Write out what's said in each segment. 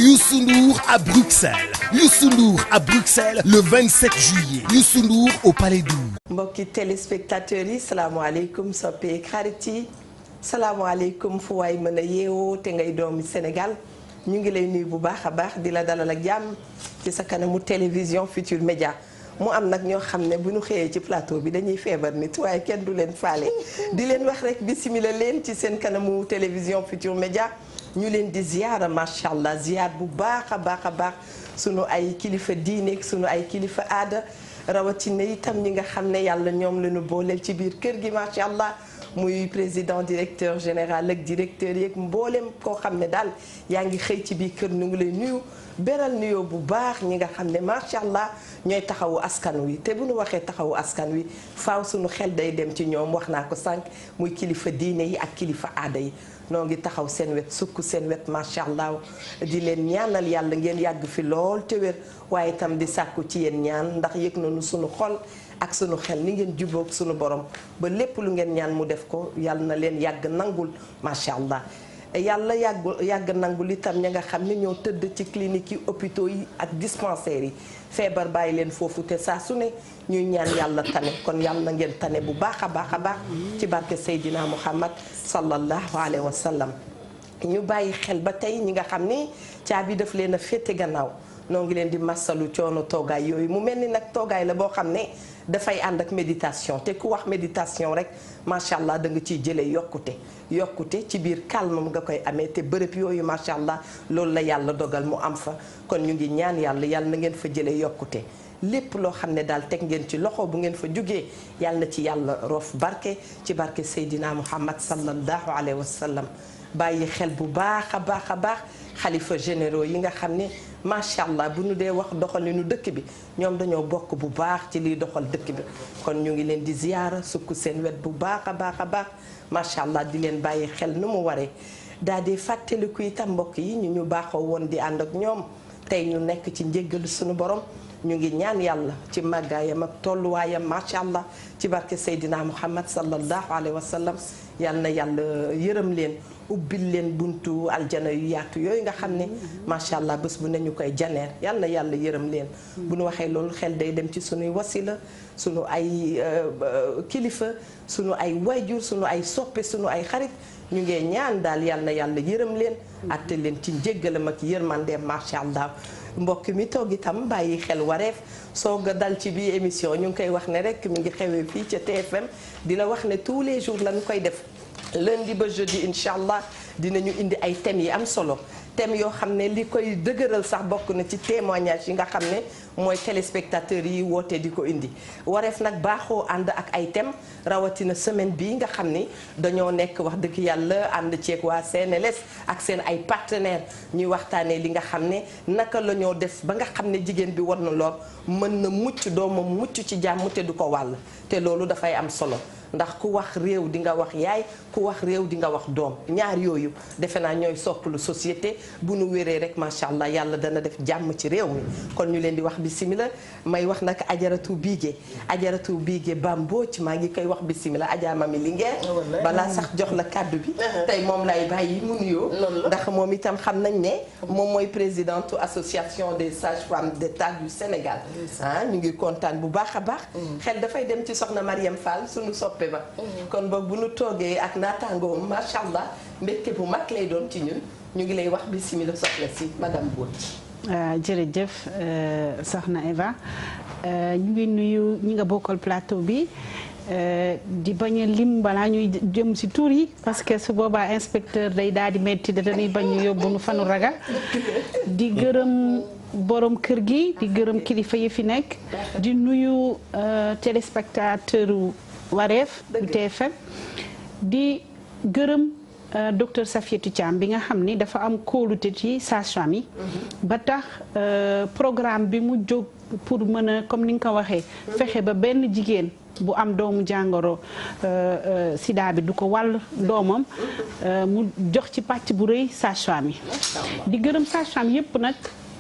Youssou Ndour à Bruxelles. Youssou Ndour à Bruxelles le 27 juillet. Youssou Ndour au Palais d'Où. mbokki téléspectateurs yi salaamaaleykum soppee xarit yi salaamaaleykum fu waay mën a yeewoo te ngay doomi Sénégal ñu ngi lay nuyu bu baax a baax di la dalal ak jàmm ci sa kanamu télévision Futur Média. mu am nag ñoo xam ne bu ñu xëyee ci plateau bi dañuy feebar nit waaye kenn du leen faale di leen wax rek bisimila leen ci seen kanamu télévision Futur Média ñu leen di ziyaara macha allah ziyaar bu baax a baax a baax sunu ay kilifa diine sunu ay kilifa aada rawatina itam ñi nga xam ne yàlla ñoom la ñu booleel ci biir kër gi macha allah muy président directeur général ak directeur yeeg mboolem koo xam ne daal yaa ngi xëy ci biir kër ñu ngi lay nuyu. beral nuyoo bu baax ñi nga xam ne macha allah ñooy taxawu askan wi te bu ñu waxee taxawu askan wi faaw suñu xel day dem ci ñoom wax naa ko sànq muy kilifa diine yi ak kilifa aada yi noo ngi taxaw seen wet sukk seen wet macha allah di leen ñaanal yàlla ngeen yàgg fi lool te wér waaye itam di sàkku ci yéen ñaan ndax yëg nañu suñu xol ak suñu xel ni ngeen jubóog suñu borom ba lépp lu ngeen ñaan mu def ko yàlla na leen yàgg nangul macha allah. yàlla yàgg nangul itam ña nga xam ne ñoo tëdd ci clinique yi hôpitaux yi ak dispensaires yi feebar bàyyi leen foofu te saa su ne ñuy ñaan yàlla tane kon yàlla na ngeen tane bu baax a baax a baax ci barke Seydina Muhammad sallallahu alayhi wa sallam ñu bàyyi xel ba tey ñi nga xam ni caabi daf leen a féete gannaaw noo ngi leen di massalu coono toogaay yooyu mu mel ni nag toogaay la boo xam ne dafay ànd ak méditation te ku wax méditation rek macha allah da nga ciy jëlee yokkute ci biir calme nga koy amee te bërëb yooyu macha allah loolu la yàlla dogal mu am fa kon ñu ngi ñaan yàlla na ngeen fa jëlee yokkute lépp loo xam ne daal teg ngeen ci loxo bu ngeen fa jógee yàlla na ci yàlla roof barke ci barke Seydina Muhammad sallallahu alayhi wa sallam bàyyi xel bu baax a baax a baax xalifa généraux yi nga xam ne macha allah bu ñu dee wax doxalinu dëkk bi ñoom dañoo bokk bu baax ci liy doxal dëkk bi kon ñu ngi leen di ziyaara sukk seen wet bu baax a baax a baax macha allah di leen bàyyi xel nu mu waree daal di fàttaliku itam mbokk yi ñu baaxoo woon di ànd ak ñoom tey ñu nekk ci njéggalu suñu borom ñu ngi ñaan yàlla ci màggaayam ak tolluwaayam macha allah ci barke Seydina Muhammad sallallahu alayhi wa sallam yàlla na yàlla yërëm leen ubbil leen buntu aljana yu yaatu yooyu nga xam ne macha allah bés bu ne ñu koy janeer yàlla na yàlla yërëm leen bu ñu waxee loolu xel day dem ci sunuy wasila sunu ay kilifa sunu ay wayjur sunu ay soppe sunu ay xarit ñu ngee ñaan daal yàlla na yàlla yërëm leen atte leen ci njéggalam ak yërmandeem macha allah mbokk mi toog itam bàyyi xel wareef soog a dal ci biir émission ñu ngi koy wax ne rek mi ngi xewee fii ca TFM di la wax ne tous les jours lañu koy def lundi ba jeudi incha allah dinañu indi ay thèmes yi am solo thèmes yoo xam ne li koy dëgëral sax bokk na ci témoignage yi nga xam ne mooy téléspectateurs yi woote di ko indi wareef nag baaxoo ànd ak ay thèmes rawatina semaine bii nga xam ni dañoo nekk wax dëgg yàlla ànd ceeg waa CNLS ak seen ay partenaires ñuy waxtaanee li nga xam ne naka la ñoo def ba nga xam ne jigéen bi war na lor mën na mucc doomam mucc ci jàmm te du ko wàll te loolu dafay am solo ndax ku wax réew di nga wax yaay ku wax réew di nga wax doom ñaar yooyu defe naa ñooy soppalu société bu nu wéree rek macha allah yàlla dana def jàmm ci réew mi kon ñu leen di wax bisimila may wax nag ajaratu biige bambooc maa ngi koy wax bisimila Adja Mami Linguère balaa sax jox la kàddu bi tey moom lay bàyyi mu nuyoo ndax moom itam xam nañ ne moom mooy présidente association des sages-femmes d'État du Sénégal ñu ngi kontaan bu baax a baax xel dafay dem ci soxna Mariam Fall suñu soppe ba kon boog bu nu toogee ak naataangoom macha allah mbégte bu mag lay doon ci ñun ñu ngi lay wax bisimila soxla si madame Mbodj. jërëjëf soxna Eva ñu ngi nuyu ñi nga bokkal plateau bi di bañ a lim balaa ñuy jëm si tur yi parce que su boobaa inspecteur day daal di metti dañuy bañ a yóbbu nu fanu ragal di gërëm borom kër gi di gërëm kilifa yi fi nekk di nuyu téléspectateur wareef bu TFM di gërëm docteur Safiatou Thiam bi nga xam ni dafa am kóolute ci sage-femme yi ba tax programme bi mu jóg pour mën a comme ni nga ko waxee fexe ba benn jigéen bu am doomu jàngoro sida bi du ko wàll doomam mu jox ci pàcc bu rëy sage-femme yi di gërëm sage-femme yépp nag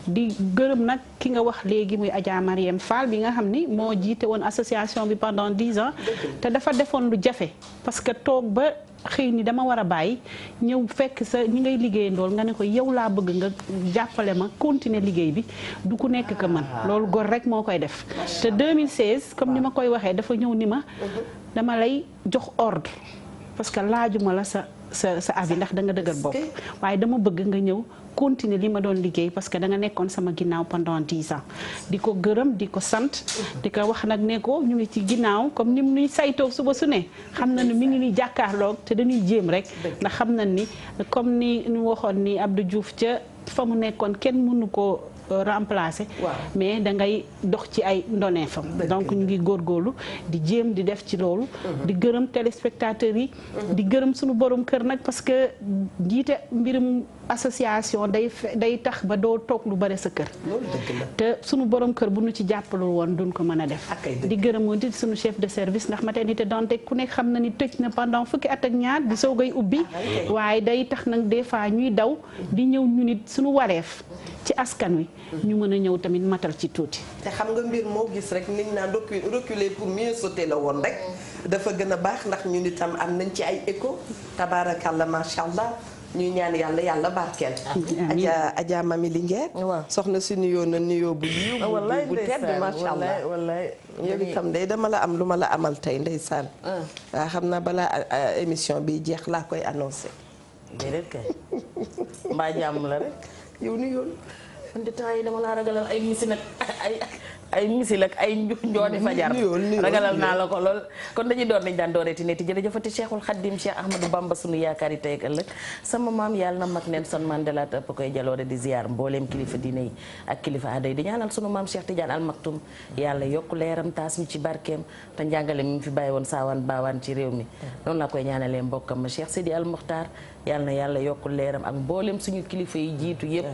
di gërëm nag ki nga wax léegi muy Adja Mariam Fall bi nga xam ni moo jiite woon association bi pendant 10 ans te dafa defoon lu jafe parce que toog ba xëy ni dama war a bàyyi ñëw fekk sa ñi ngay liggéey ndool nga ne ko yow laa bëgg nga jàppale ma continuer liggéey bi du ku nekk que man loolu góor rek moo koy def te 2016 comme ni ma koy waxee dafa ñëw ni ma dama lay jox ordre parce que laajuma la sa avis ndax da nga dëgër bopp waaye dama bëgg nga ñëw continuer li ma doon liggéey parce que da nga nekkoon sama ginnaaw pendant 10 ans di ko gërëm di ko sant di ko wax nag ne ko ñu ngi ci ginnaaw comme ni mu nuy saytoog suba su ne xam na ne mi ngi ni jàkkaarloog te dañuy jéem rek ndax xam na ni comme ni ñu waxoon ni Abdou Diouf ca fa mu nekkoon kenn mënu ko remplacer mais da ngay dox ci ay ndoneefam donc ñu ngi góorgóorlu di jéem di def ci loolu di gërëm téléspectateurs yi di gërëm suñu borom kër nag parce que jiite mbirum association day tax ba doo toog lu bare sa kër te suñu borom kër bu ñu ci jàppalul woon duñ ko mën a def di gërëm di suñu chef de service ndax maternité Dantec ku nekk xam na ni tëj na pendant fukki at ak ñaar di soogay ubbi waaye day tax nag des fois ñuy daw di ñëw ñu nit suñu wareef ci askan wi ñu mën a ñëw tamit matal ci tuuti te xam nga mbir moo gis rek nit ñi naan reculer pour mieux sauter la woon rek dafa gën a baax ndax ñun itam am nañ ci ay écho tabaarakàlla macha allah ñuy ñaan yàlla barkeel. Adja Mami Linguère. soxna si nuyoo na nuyoo bu yiw bu tedd macha allah yow itam day dama la am lu ma la amal tey ndeysaan. waaw xam naa balaa émission bi jeex laa koy annoncé. déedéet kay mbaa jàmm la rek. yow nuyoo. man de temps yi dama laa ragalal ay misi nag ay misil ak ay njooni fajar ragalal naa la ko lool kon dañuy door nañ daan dooreeti neeti jërëjëfati Cheikhul Khadim Cheikh Ahmadou Bamba sunu yaakaar yi tey ak ëllëg sama maam yàlla na mag neen son Mandela ëpp koy jaloore di ziar mbooleem kilifa diine yi ak kilifa aada yi di ñaanal sunu maam Cheikh Tidiane Al Maktoum yàlla yokku leeram taas mi ci barkeem te njàngale mi fi bàyyi woon saawaan baawaan ci réew mi noonu la koy ñaanalee mbokkam ma Cheikh Sidi Al Mokhtar yàlla na yàlla yokku leeram ak mbooleem suñu kilifa yi jiitu yëpp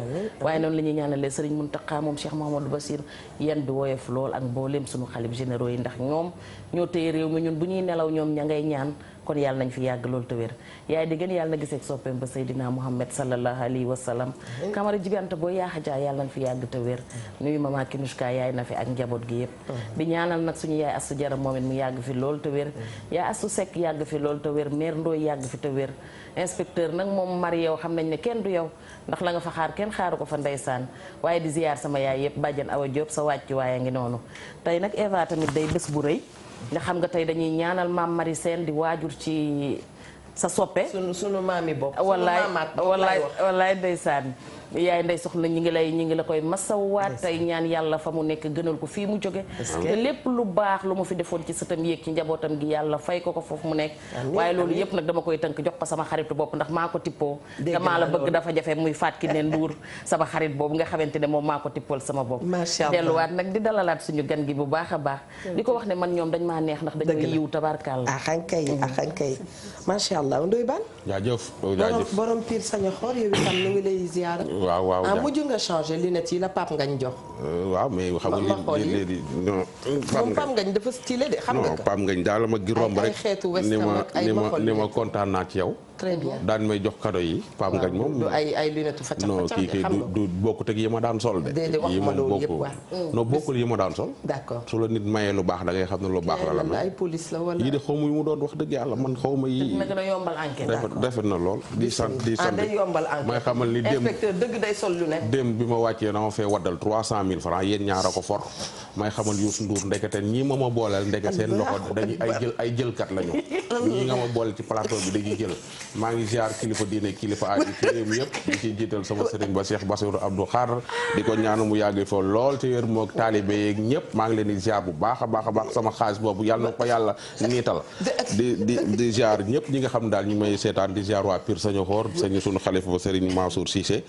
waaye noonu la ñuy ñaanalee Serigne Mountakha moom Cheikh Mouhamadou Bassir yan bi woyof lool ak mbooleem suñu xalif généraux yi ndax ñoom ñoo téye réew mi ñun bu ñuy nelaw ñoom ña ngay ñaan kon yàlla nañ fi yàgg loolu te wér yaay di gën yàlla na gisee ak soppeem ba Seydina Muhammad sallallahu alayhi wa sallam Kamara Jibanta boo yaaxajaa yàlla nañ fi yàgg te wér nuyu mama Kinushka yaay na fi ak njaboot gi yëpp di ñaanal nag suñu yaay Astu Jara moom it mu yàgg fi loolu te wér yaay Astu Sekk yàgg fi loolu te wér mère Ndooy yàgg fi te wér inspecteur nag moom mari yow xam nañ ne kenn du yow ndax la nga fa xaar kenn xaaru ko fa ndeysaan waaye di ziyaar sama yaay yëpp bàjjan Awa Diop sa wàccu waaye ngi noonu tey nag Eva tamit day bés bu rëy nga xam nga tey dañuy ñaanal maam Marie Sène di waajur ci sa soppe sunu maami bopp wallaay ndeysaan yaay ndey soxna ñi ngi la koy masawaat tey ñaan yàlla fa mu nekk gënal ko fii mu jóge te lépp lu baax lu mu fi defoon ci sëtam yéeg ci njabootam gi yàlla fay ko foofu mu nekk waaye loolu yëpp nag dama koy tënk jox ko sama xaritu bopp ndax maa ko tippoo te maa la bëgg dafa jafe muy faat ki ne nduur sama xarit boobu nga xamante ne moom maa ko tippool sama bopp delluwaat nag di dalalaat suñu gan gi bu baax a baax di ko wax ne man ñoom dañ maa neex ndax dañoo yiw tabarkàlla axankay macha allah Ndoye Bane jaajëf borom Pire Sañoxor yow itam ñu ngi lay ziar waaw mujj nga changé lunettes yi la Pape Ngagne jox. waaw mais xam nga li non. Pape Ngagne dafa stylé de xam nga ko. non Pape Ngagne daal ma gi romb rek ni ma kontaan naa ci yow. très bien daan may jox cadeau yi. Pape Ngagne moom du ay lunettes fa non kii kay du bokkut ak yi ma daan sol de. déedéet wax ma loolu yëpp waaw non bokkul yi ma daan sol. d'accord su la nit mayee lu baax da ngay xam ne lu baax la ay police la wala. yii de xaw ma yu mu doon wax dëgg yàlla man xaw ma yii. dina gën a yombal enquête. rafet na lool di sant day yombal enquête may xamal ni démb inspecteur dëgg day sol lunette. démb bi ma wàccee dama fee waddal 300 000 francs yéen ñaar a ko for may xamal Youssou Ndour ndekete ñii ma booleel ndeke seen loxo dañuy ay jëlkat lañu ñii nga ma booleel ci plateau bi dañuy jël maa ngi ziar kilifa diine kilifa aadi ci réew mi yëpp di ci jiital sama sëriñ ba Cheikh Bassirou Abdou Khadr di ko ñaanu mu yàgg fa lool ci wér moog taalibe yeeg ñëpp maa ngi leen di ziar bu baax a baax sama xaalis boobu yàlla na ko yàlla niital di ziar ñëpp ñi nga xam daal ñu may seetaan di ziar waa Pire Sañoxor sañu sunu xalifa ba sëriñ Mansour Cissé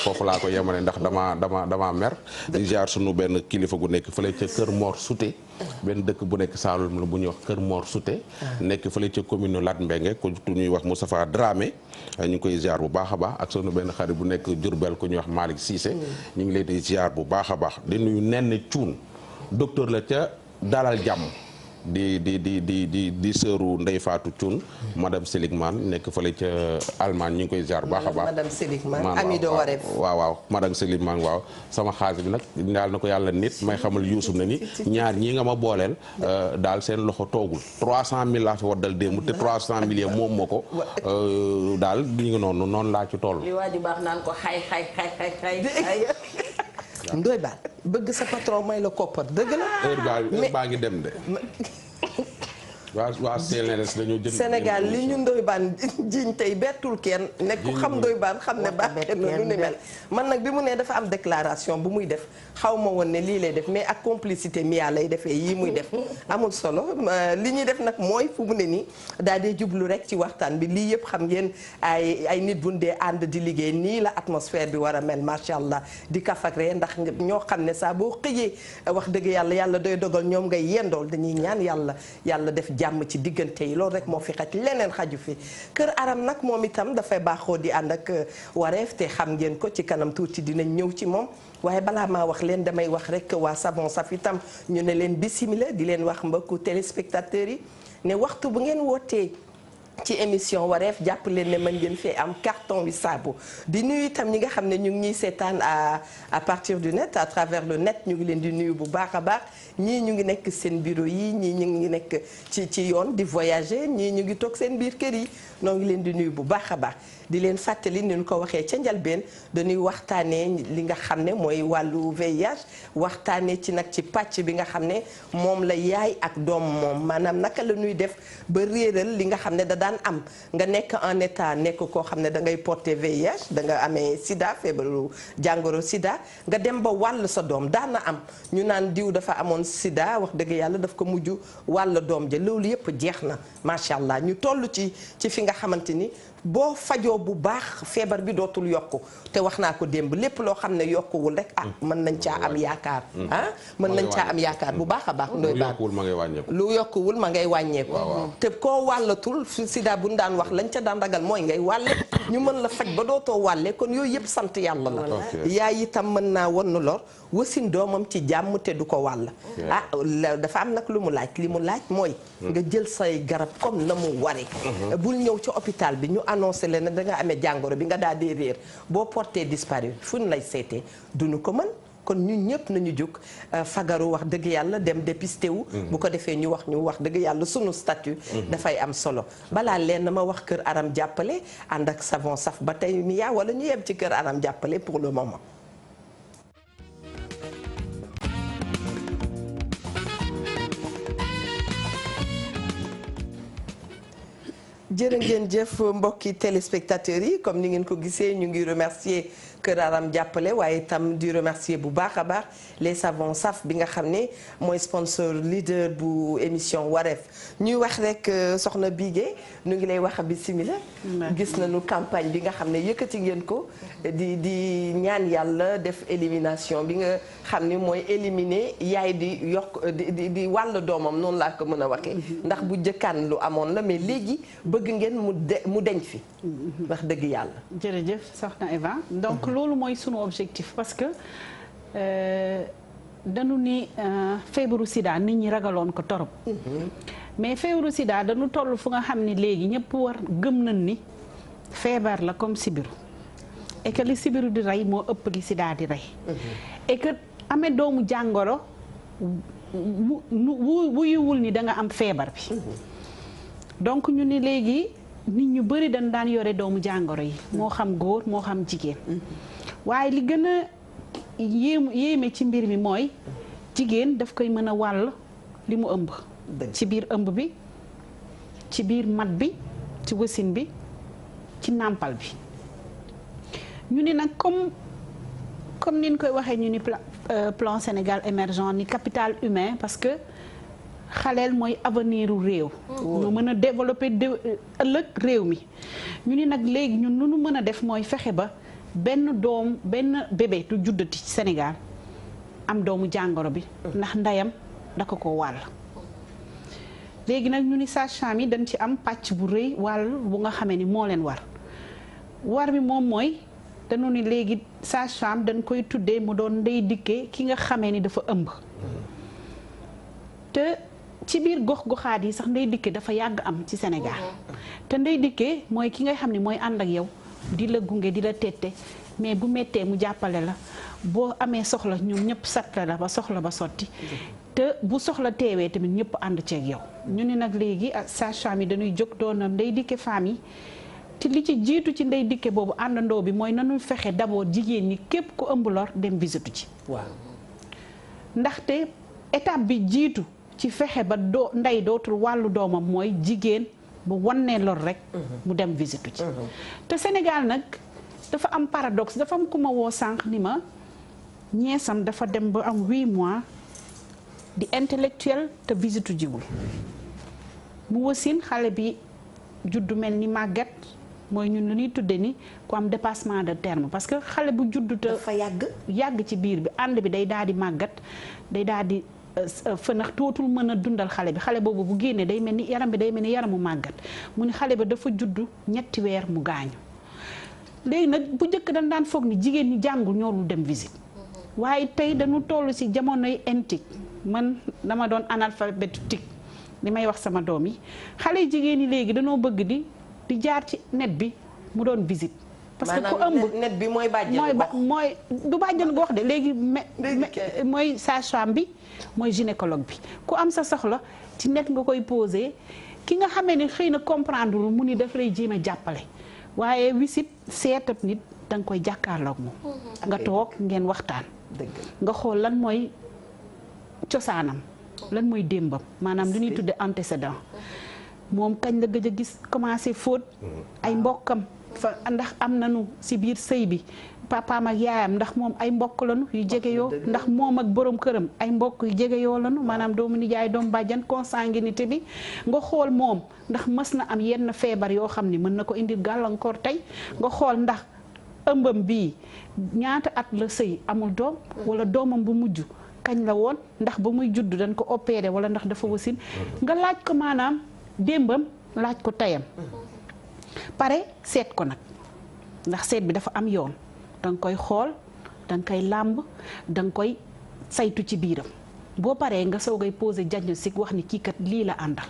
foofu laa ko yemale ndax dama mer di ziar sunu benn kilifa gu nekk fële ca Kër Mor Souté benn dëkk bu nekk Saloum la bu ñuy wax Kër Mor Souté nekk fële ca commune Lat Mbengue ku ñuy wax Moustapha Dramé ñu ngi koy ziar bu baax a baax ak sunu benn xarit bu nekk Diourbel ku ñuy wax Malick Cissé ñu ngi leen di ziar bu baax a baax di nuyu Nenn Cuun docteur la ca Dalal Jàmm di sëru Ndey Fatou Thioune madame Seligman nekk fële ca Allemagne ñu ngi koy ziar baax a baax. madame Seligman ami do Wareef. waaw madame Seligman waaw sama xaalis bi nag daal na ko yàlla nit may xamal Youssou na ni ñaar ñii nga ma booleel daal seen loxo toogul 300 000 laa fi waddal démb te 300 000 yëpp moom ma ko daal ñu ngi noonu laa ci toll. li waa ji baax naan ko xay. Ndoye Bane bëgg sa patron may la koppar dëgg la. heure baa ngi dem de. waa CNRS dañoo jënd Sénégal li ñu Ndoye Bane jiñ tey bettul kenn nekk ku xam Ndoye Bane xam ne baaxee na lu ni mel man nag bi mu ne dafa am déclaration bu muy def xaw ma woon ne lii lay def mais ak complicité Mia lay defee yii muy def amul solo li ñuy def nag mooy fu mu ne nii daal di jublu rek ci waxtaan bi lii yëpp xam ngeen ay nit bu dee ànd di liggéey nii la atmosphère bi war a mel macha allah di kafakre ndax ñoo xam ne saa boo xëyee wax dëgg yàlla doy dogal ñoom ngay yendool dañuy ñaan yàlla def jàmm ci diggante yi loolu rek moo fi xaj leneen xaju fi Kër Aram nag moom itam dafay baaxoo di ànd ak Wareef te xam ngeen ko ci kanam tuuti dinañ ñëw ci moom waaye balaa maa wax leen damay wax rek waa Savon Saf itam ñu ne leen bisimila di leen wax mbokku téléspectateurs yi ne waxtu bu ngeen wootee ci émission Wareef jàpp leen ne mën ngeen fee am carton wi saabu di nuyu itam ñi nga xam ne ñu ngi ñuy seetaan à partir du net à travers le net ñu ngi leen di nuyu bu baax a baax ñii ñu ngi nekk seen bureau yi ñii ñu ngi nekk ci yoon di voyager ñii ñu ngi toog seen biir kër yi noo ngi leen di nuyu bu baax a baax di leen fàttali ni ñu ko waxee ca njalbeen dañuy waxtaanee li nga xam ne mooy wàllu VIH waxtaanee ci nag ci pàcc bi nga xam ne moom la yaay ak doom moom maanaam naka la ñuy def ba réeral li nga xam ne da daan am nga nekk en état nekk koo xam ne da ngay porter VIH da nga amee sida feebaru jàngoro sida nga dem ba wàll sa doom daan na am ñu naan diw dafa amoon sida wax dëgg yàlla daf ko mujj wàll doom ja loolu yëpp jeex na macha allah ñu toll ci fi nga xamante ni boo fajoo bu baax feebar bi dootul yokku te wax naa ko démb lépp loo xam ne yokkuwul rek mën nañ caa am yaakaar mën nañ caa am yaakaar bu baax a baax Ndoye Bane lu yokkuwul ma ngay wàññeeku te koo wàllatul sida bu ñu daan wax lañ ca daan ragal mooy ngay wàlle ñu mën la faj ba dootoo wàlle kon yooyu yëpp sant yàlla la yaay itam mën naa won lor wasin doomam ci jàmm te du ko wàll dafa am nag lu mu laaj li mu laaj mooy nga jël say garab comme na mu ware bul ñëw ci hôpital bi ñu annoncé leen ne da nga amee jàngoro bi nga daal di réer boo porté disparu fu ñu lay seetee duñu ko mën kon ñun ñëpp nañu jóg fagaru wax dëgg yàlla dem dépisté wu bu ko defee ñu wax dëgg yàlla sunu statut dafay am solo balaa leen na ma wax Kër Aram jàppale ànd ak Savon Saf ba tey mi yaa wala ñu yem ci Kër Aram jàppale pour le moment jërë ngeen jëf mbokki téléspectateurs yi comme ni ngeen ko gisee ñu ngi remercier Kër Aram jàppale waaye itam di remercier bu baax a baax les Savons Saf bi nga xam ne mooy sponsor leader bu émission Wareef ñuy wax rek soxna Bigué nu ngi lay wax bismillah gis nañu campagne bi nga xam ne yëkkati ngeen ko di ñaan yàlla def élimination bi nga xam ne mooy éliminer yaay di yokk di wàll doomam noonu laa ko mën a waxee ndax bu jëkkaan lu amoon la mais léegi bëgg ngeen mu deñ fi wax dëgg yàlla jërëjëf soxna Eva donc loolu mooy sunu objectif parce que dañu ni feebaru sida nit ñi ragaloon ko torop mais feebaru sida dañu toll fu nga xam ne léegi ñëpp war gëm nañ ni feebar la comme sibiru et que li sibiru di rey moo ëpp li sida di rey et que amee doomu jàngoro wuyuwul ni da nga am feebar bi donc ñu ni léegi nit ñu bari dañ daan yore doomu jàngoro yi moo xam góor moo xam jigéen waaye li gën a yéeme ci mbir mi mooy jigéen daf koy mën a wàll li mu ëmb ci biir ëmb bi ci biir mat bi ci wasin bi ci nàmpal bi ñu ni nag comme ni ñu koy waxee ñu ni plan Sénégal émergent ni capital humain parce que xaleel mooy avenir u réew ñu mën a développer ëllëg réew mi ñu ni nag léegi ñun lu nu mën a def mooy fexe ba benn bébé du juddati ci Sénégal am doomu jàngoro bi ndax ndeyam da ko wàll léegi nag ñu ni sage-femme yi dañ ci am pàcc bu rëy wàll bu nga xamee ni moo leen war bi moom mooy dañu ni léegi sage-femme dañ koy tuddee mu doon ndey dikkee ki nga xamee ni dafa ëmb te ci biir gox-goxaat yi sax ndey dikke dafa yàgg am ci Sénégal te ndey dikke mooy ki ngay xam ne mooy ànd ak yow di la gunge di la tette mais bu méttee mu jàppale la boo amee soxla ñoom ñëpp satle la ba soxla ba sotti te bu soxla teewee tamit ñëpp ànd ceeg yow ñu ni nag léegi ak sage-femme yi dañuy jóg doonam ndey dikke femme yi te li ci jiitu ci ndey dikke boobu àndandoo bi mooy nañuy fexe d'abord jigéen ñi képp ku ëmb lor dem visitu ci waaw ndaxte étape bi jiitu ci fexe ba ndey dootul wàllu doomam mooy jigéen bu wannee lor rek mu dem visitu ci te Sénégal nag dafa am paradoxe dafa am ku ma woo sànq ni ma ñeesam dafa dem ba am 8 mois di intellectuel te visitu jiwul mu wasin xale bi juddu mel ni màggat mooy ñun lu ñuy tudde ni ku am dépassement de terme parce que xale bu juddu te dafa yàgg ci biir bi ànd bi day daal di màggat day daal di fënax tootul mën a dundal xale bi xale boobu bu génnee day mel ni yaram bi day mel ni yaramu màggat mu ni xale bi dafa juddu ñetti weer mu gaañu léegi nag bu njëkk dañ daan foog ni jigéen ñi jàngul ñorul dem visite waaye tey dañu toll ci jamonoy antique man dama doon analphabétique li may wax sama doom yi xale jigéen ñi léegi dañoo bëgg di jaar ci net bi mu doon visite. parce que ku ëmb net bi mooy bàjjenu gox mooy du bàjjenu gox de léegi mooy sage-femme bi mooy gynécologue bi ku am sa soxla ci net nga koy posé ki nga xamee ni xëy na comprendre lu mu ni daf lay jéem a jàppale waaye wisit seetab nit da nga koy jàkkaarloog moom nga toog ngeen waxtaan nga xool lan mooy cosaanam lan mooy démbam maanaam lu ñuy tudde antécédent moom kañ la gëj a gis commencé fóot ay mbokkam fa ndax am nañu ci biir sëy bi papaam ak yaayam ndax moom ay mbokk lañu yu jege yoo ndax moom ak borom këram ay mbokk yu jege yoo lañu maanaam doomu nijaay doomu bàjjan consanguinité bi nga xool moom ndax mës na am yenn feebar yoo xam ni mën na ko indi gàllankoor tey nga xool ndax ëmbam bii ñaata at la sëy amul doom wala doomam bu mujj kañ la woon ndax ba muy judd dañ ko opéré wala ndax dafa wasin nga laaj ko maanaam démbam laaj ko tayam pare seet ko nag ndax seet bi dafa am yoon danga koy xool danga koy làmb danga koy saytu ci biiram boo paree nga soogay posé diagnostic wax ni kii kat lii la àndal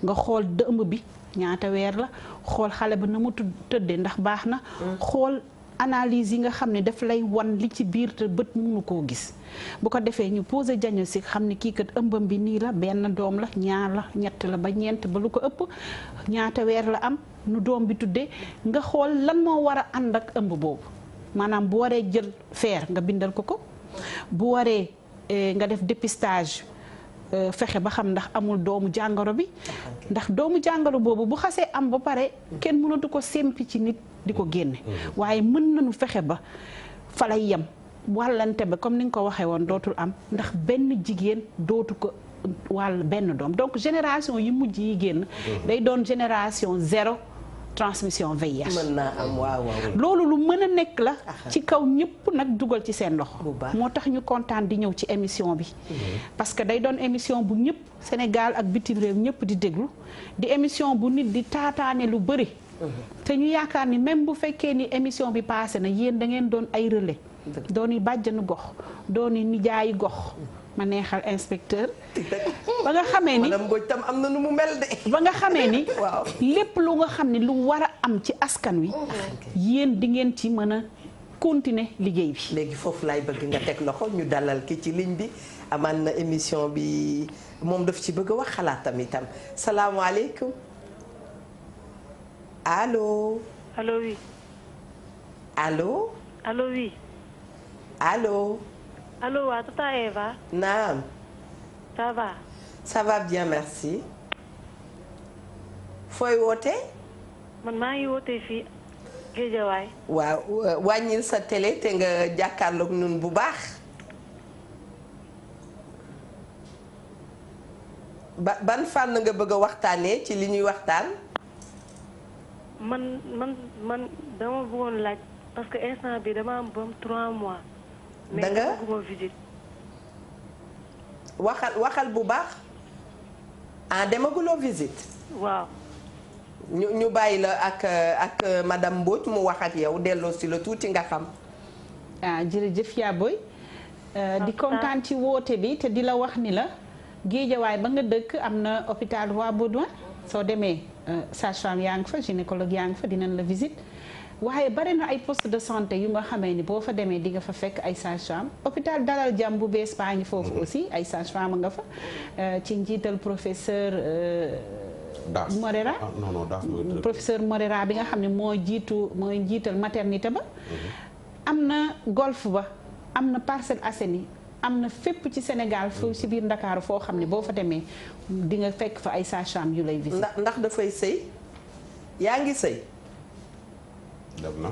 nga xool ëmb bi ñaata weer la xool xale ba na mu tëddee ndax baax na xool analyse yi nga xam ne daf lay wan li ci biir te bët mënu koo gis bu ko defee ñu posé diagnostic xam ne kii kat ëmbam bi nii la benn doom la ñaar la ñett la ba ñeent ba lu ko ëpp ñaata weer la am nu doom bi tuddee nga xool lan moo war a ànd ak ëmb boobu maanaam bu waree jël fer nga bindal ko bu waree nga def dépistage fexe ba xam ndax amul doomu jàngoro bi ndax doomu jàngoro boobu bu xasee am ba pare kenn mënatu ko sempi ci nit di ko génne waaye mën nañu fexe ba fa lay yem wàllante ba comme ni nga ko waxee woon dootul am ndax benn jigéen dootu ko wàll benn doom donc génération yi mujj yi génn day doon génération zéro transmission VIH. mën naa am waaw. loolu lu mën a nekk la. ci kaw ñëpp nag dugal ci seen loxo. moo tax ñu kontaan di ñëw ci émission bi. parce que day doon émission bu ñëpp Sénégal ak bitim réew ñëpp di déglu di émission bu nit di taataane lu bëri. te ñu yaakaar ni même bu fekkee ni émission bi passé na yéen da ngeen doon ay relais. dooni bàjjanu gox dooni nijaayi gox. ma neexal inspecteur ba nga xamee ni madame Mbodj tam am na nu mu mel de. ba nga xamee ni waaw lépp lu nga xam ne lu war a am ci askan wi yéen di ngeen ci mën a continuer liggéey bi. léegi foofu laay bëgg nga teg loxo ñu dalal ki ci ligne bi amaan na émission bi moom daf ci bëgg a wax xalaatam itam salaamaaleykum allo. allo oui. allo. allo oui. allo. allo waa tata Eva. naam. ça va. ça va bien merci. fooy woote. man maa ngi woote fii Géejawaay. waaw wàññil sa télé te nga jàkkaarloog nun bu baax. ban fànn nga bëgg a waxtaanee ci li ñuy waxtaan. man dama bëggoon laaj parce que instant bi dama am bam 3 mois. da nga mais bëgguma visite. waxal bu baax. ah demaguloo visite. waaw. ñu bàyyi la ak madame Mbodj mu wax ak yow delloo si la tuuti nga xam. ah jërëjëf yaa boy di kontaan ci woote bi te di la wax ni la Géejawaay ba nga dëkk am na hôpital Roi Baudouin soo demee sage-femme yaa ngi fa gynécologue yaa ngi fa dinañ la visite waaye bari na ay poste de santé yu nga xamee ni boo fa demee di nga fa fekk ay sage-femme hôpital Dalal Jàmm bu bees baa ngi foofu aussi ay sage-femme nga fa ci njiital professeur Morera professeur Morera bi nga xam ne mooy njiital maternité ba am na golf ba am na Parcelles Assainies am na fépp ci Sénégal foofu ci biir Ndakaaru foo xam ne boo fa demee di nga fekk fa ay sage-femme yu lay visite. ndax dafay sëy yaa ngi sëy. dem na.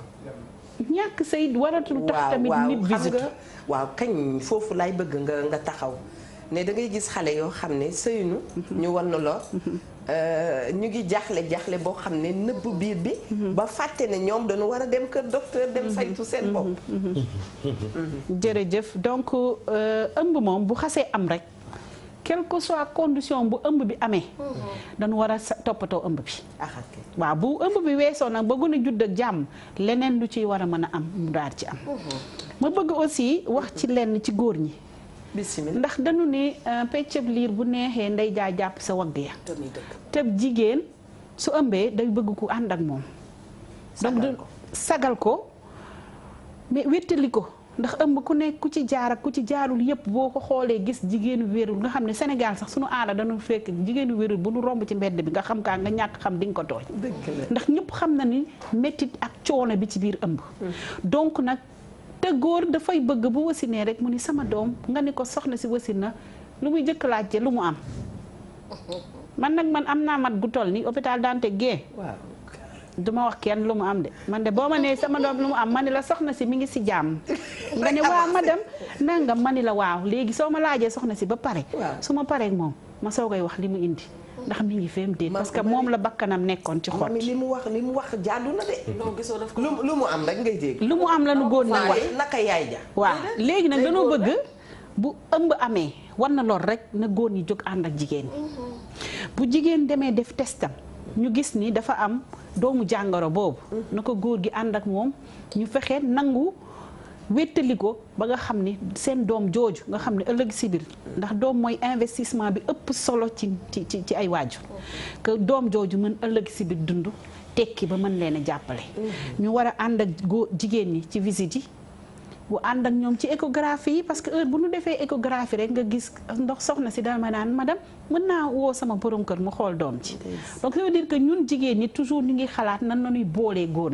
ñàkk sëy waratul tax tamit nit visite. waaw kañ foofu lay bëgg nga taxaw ne da ngay gis xale yoo xam ne sëyunu ñu war na lor. ñu ngi jaaxle boo xam ne nëbb biir bi. ba fàtte ne ñoom dañu war a dem kër docteur dem saytu seen bopp. jërëjëf donc ëmb moom bu xasee am rek quelle que soit condition bu ëmb bi amee. dañu war a toppatoo ëmb bi. waaw bu ëmb bi weesoo nag ba gën a judd ak jàmm leneen lu ciy war a mën a am mu daal ci am. ma bëgg aussi wax ci lenn ci góor ñi. bismillah ndax dañu ne peccab liir bu neexee ndey jaa jàpp sa wagg ya te jigéen su ëmbee day bëgg ku ànd ak moom donc sagal ko mais wéttali ko ndax ëmb ku nekk ku ci jaar ak ku ci jaarul yépp boo ko xoolee gis jigéenu wérul nga xam ne Sénégal sax suñu aada dañu fekk jigéenu wérul bu nu romb ci mbedd bi nga xam kaa nga ñàkk xam di nga ko tooñ ndax ñëpp xam na ni méttit ak coono bi ci biir ëmb donc nag te góor dafay bëgg bu wasinee rek mu ni sama doom nga ni ko soxna si wasin na lu muy jëkk laajte lu mu am man nag man am naa mat gu toll ni hôpital Dantec gee duma wax kenn lu mu am de man de boo ma nee sama doom lu mu am ma ni la soxna si mi ngi si jàmm nga ne waaw madame nangam ma ni la waaw léegi soo ma laajee soxna si ba pare su ma pareek moom ma soogay wax li mu indi ndax mi ngi fem déet parce que moom la bakkanam nekkoon ci xot li mu wax jaadu na de lu mu am rek ngay dégg lu mu am la nu góor ñi wax naka yaay ja waaw léegi nag dañoo bëgg bu ëmb amee war na lool rek na góor ñi jóg ànd ak jigéen ñi bu jigéen demee def testam ñu gis ni dafa am doomu jàngoro boobu na ko góor gi ànd ak moom ñu fexe nangu wéttali ko ba nga xam ni seen doom jooju nga xam ne ëllëg si biir ndax doom mooy investissement bi ëpp solo ci ay waajur que doom jooju mën ëllëg si biir dund tekki ba mën leen a jàppale ñu war a ànd ak jigéen ñi ci visite yi bu ànd ak ñoom ci échographie yi parce que heure bu ñu defee échographie rek nga gis ndox soxna si dama naan madame mën naa woo sama borom kër mu xool doom ci donc ça veut dire que ñun jigéen ñi toujours ñu ngi xalaat nan nañuy boolee góor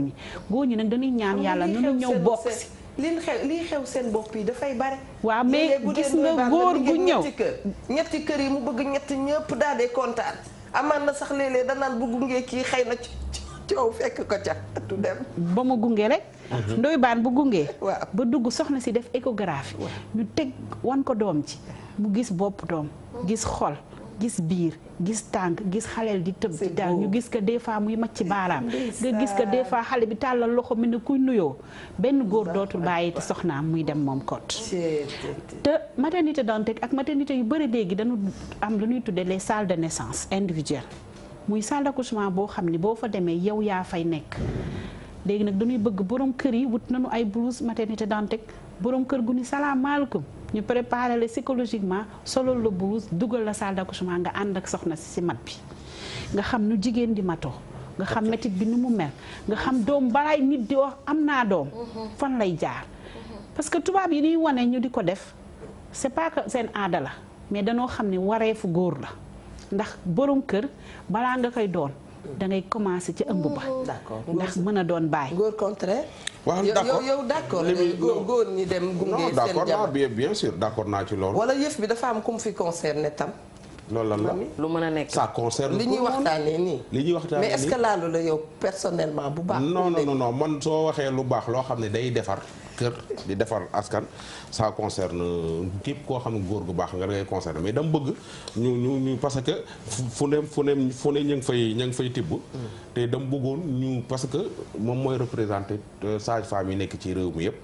ñi nag dañuy ñaan yàlla nanu ñëw bokk si lii xew seen bopp yi dafay bare waaw mais gis nga góor gu ñëw ñetti kër yi mu bëgg ñett ñëpp daal di kontaan amaan na sax léeg-léeg danaan bu gungee kii xëy na coow fekk ko ca du dem ba mu gunge rek ndoy baan bu gungee ba dugg soxna si def échographie ñu teg wan ko doom ci mu gis bopp doom gis xol gis biir gis tànk gis xaleel di tëb di daal ñu gis que des fois muy macc baaraam nga gis que des fois xale bi tàllal loxo mel ni kuy nuyoo benn góor dootul bàyyi te soxnaam muy dem moom kot te maternité Dantec ak maternité yu bëri léegi dañu am lu ñuy tuddee les salles de naissance individuelles muy salle d'accouchement boo xam ni boo fa demee yow yaa fay nekk léegi nag dañuy bëgg borom kër yi wut nañu ay blouse maternité Dantec borom kër gu ni salaamaaleykum ñu préparer la psychologiquement solo la blouse dugal la salle d'accouchement nga ànd ak soxna si mat bi nga xam nu jigéen di matoo nga xam métit bi ni mu mel nga xam doom balaay nit di wax am naa doom fan lay jaar parce que tubaab yi ñuy wane ñu di ko def c'est pas que seen aada la mais danoo xam ne wareefu góor la ndax borom kër balaa nga koy doon da ngay commencer ci ëmb ba. d'accord ndax mën a doon bàyyi. góor contraire. waaw d'accord yow d'accord góor ñi dem gunge seen d'accord jabar bien sûr d'accord naa ci loolu. wala yëf bi dafa am ku mu fi concerné tam. loolu lan la lu mën a nekk. ça concerne li ñuy waxtaanee nii. li ñuy waxtaanee nii mais est-ce que laalu la yow personnellement bu baax. non man soo waxee lu baax loo xam ne day defar kër di defar askan ça concerne képp koo xam ne góor gu baax nga ngay concerné mais dama bëgg ñu parce que fu ne ñu ngi fay tibb. te dama bëggoon ñu parce que moom mooy représenté sage-femme yi nekk ci réew mi yëpp.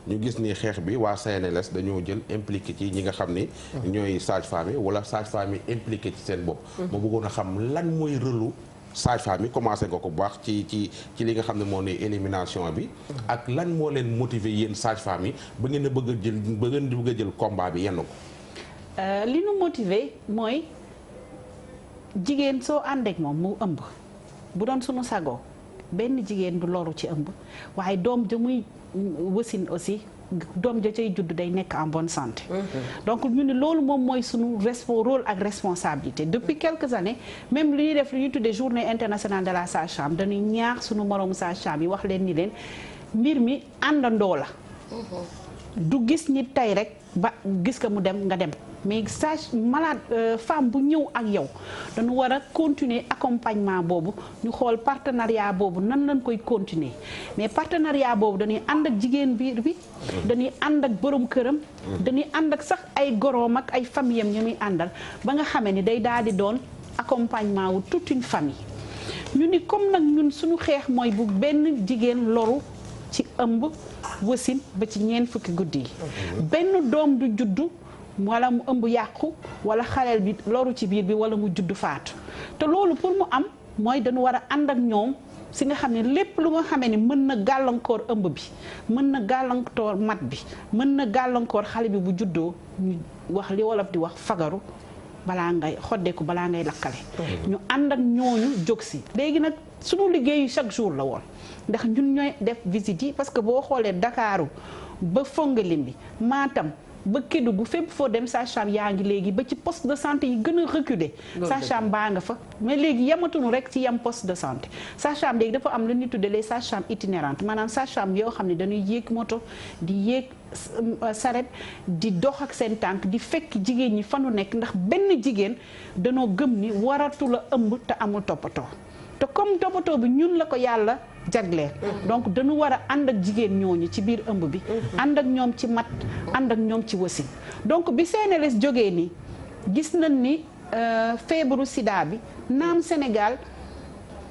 ñu gis ni xeex bi waa CNLS dañoo jël impliqué ci ñi nga xam ni ñooy sage-femme yi wala sage-femme yi impliqué ci seen bopp ma bëggoon a xam lan mooy rôlu sage-femme yi commencé nga ko bu baax ci li nga xam ne moo ne élimination bi ak lan moo leen motiver yéen sage-femme yi ba ngeen a bëgg a jël combat bi yenn ko li nu motiver mooy jigéen soo àndeek moom mu ëmb bu doon sunu sago benn jigéen du loru ci ëmb waaye doom ja muy wasin aussi doom ja cay judd day nekk en bonne santé. Donc ñu ne loolu moom mooy sunu rôle ak responsabilité depuis quelques années même li ñuy def li ñuy tuddee journée internationale de la sage-femme dañuy ñaax sunu moroomu sage-femme yi wax leen ni leen mbir mi àndandoo la. du gis nit tey rek ba gis ko mu dem nga dem mais sage malade femme bu ñëw ak yow dañu war a continuer accompagnement boobu ñu xool partenariat boobu nan lañ koy continuer mais partenariat boobu dañuy ànd ak jigéen biir bi dañuy ànd ak borom këram dañuy ànd ak sax ay goroom ak ay famille am ñu muy àndal ba nga xamee ni day daal di doon accompagnement wu toute une famille ñu ni comme nag ñun suñu xeex mooy bu benn jigéen loru ci ëmb wasin ba ci ñeent fukki guddi yi benn doom du juddu wala mu ëmb yàqu wala xaleel bi loru ci biir bi wala mu juddu faatu te loolu pour mu am mooy dañu war a ànd ak ñoom si nga xam ne lépp lu nga xamee ni mën na gàllankoor ëmb bi mën na gàllankoor mat bi mën na gàllankoor xale bi bu juddoo ñu wax li wolof di wax fagaru balaa ngay xoddeeku balaa ngay lakkale ñu ànd ak ñooñu jóg si léegi nag sunu liggéeyu chaque jour la woon ndax ñun ñooy def visite yi parce que boo xoolee Dakaaru ba Fongolimbi Matam ba Kédougou fépp foo dem sage-femme yaa ngi léegi ba ci poste de santé yi gën a reculé sage-femme baa nga fa mais léegi yamatuñu rek ci yam poste de santé sage-femme léegi dafa am lu ñuy tuddee les sages-femmes itinérantes maanaam sage-femme yoo xam ne dañuy yéeg moto di yéeg saret di dox ak seen tànk di fekk jigéen ñi fanu nekk ndax benn jigéen danoo gëm ni waratu la ëmb te amul toppatoo te comme toppatoo bi ñun la ko yàlla jagleel donc dañu war a ànd ak jigéen ñooñu ci biir ëmb bi ànd ak ñoom ci mat ànd ak ñoom ci wasin donc bi CNLS jógee ni gis nañ ni feebaru sida bi naam Sénégal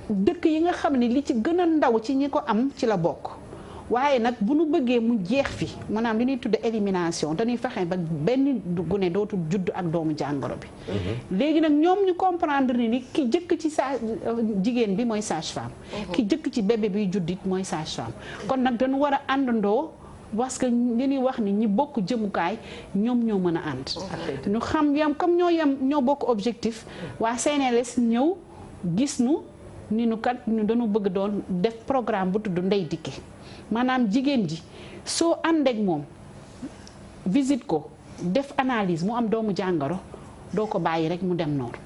dëkk yi nga xam ne li ci gën a ndaw ci ñi ko am ci la bokk waaye nag bu nu bëggee mu jeex fi maanaam li ñuy tudde élimination dañuy fexe ba benn gune dootul judd ak doomu jàngoro bi léegi nag ñoom ñu comprendre ni ki jëkk ci jigéen bi mooy sage-femme ki jëkk ci bébé biy juddit mooy sage-femme kon nag dañu war a àndandoo parce que li ñuy wax ni ñi bokk jëmukaay ñoom ñoo mën a ànd ñu xam yam comme ñoo bokk objectif waa CNLS ñëw gis nu ni nu kat ñu dañu bëgg doon def programme bu tudd Ndey Dikke maanaam jigéen ji soo àndeek moom visite ko def analyse mu am doomu jàngoro doo ko bàyyi rek mu dem noonu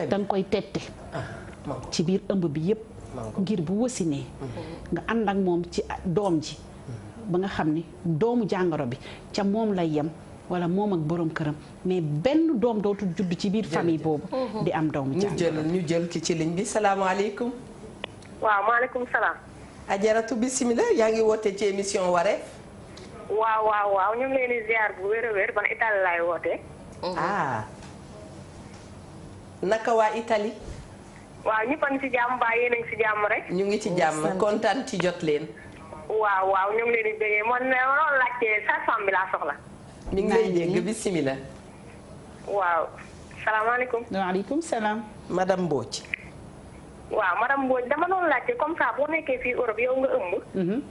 da nga koy tette ci biir ëmb bi yépp ngir bu wasinee nga ànd ak moom ci doom ji ba nga xam ni doomu jàngoro bi ca moom lay yem wala moom ak borom këram mais benn doom dootul judd ci biir famille boobu di am doomu jàngoro ñu jël ki ci ligne bi salaamaaleykum waaw maaleykum salaam. Ajaratu bismillah yaa ngi woote ci émission Wareef. waaw ñu ngi leen di ziar bu wér a wér ban Italie laay wootee. naka waa Italie. waaw ñëpp a ngi ci jàmm ba yéen a ngi ci jàmm rek. ñu ngi ci jàmm kontaan ci jot leen. waaw ñu ngi leen di bëggee man loolu laajte sage-femme bi laa soxla. ñu ngi lay dégg bismillah. waaw salaamaaleykum. waaleykum salaam. madame Mbodj. waaw madame Mbodj dama doon laajte comme ça boo nekkee fii Europe yow nga ëmb.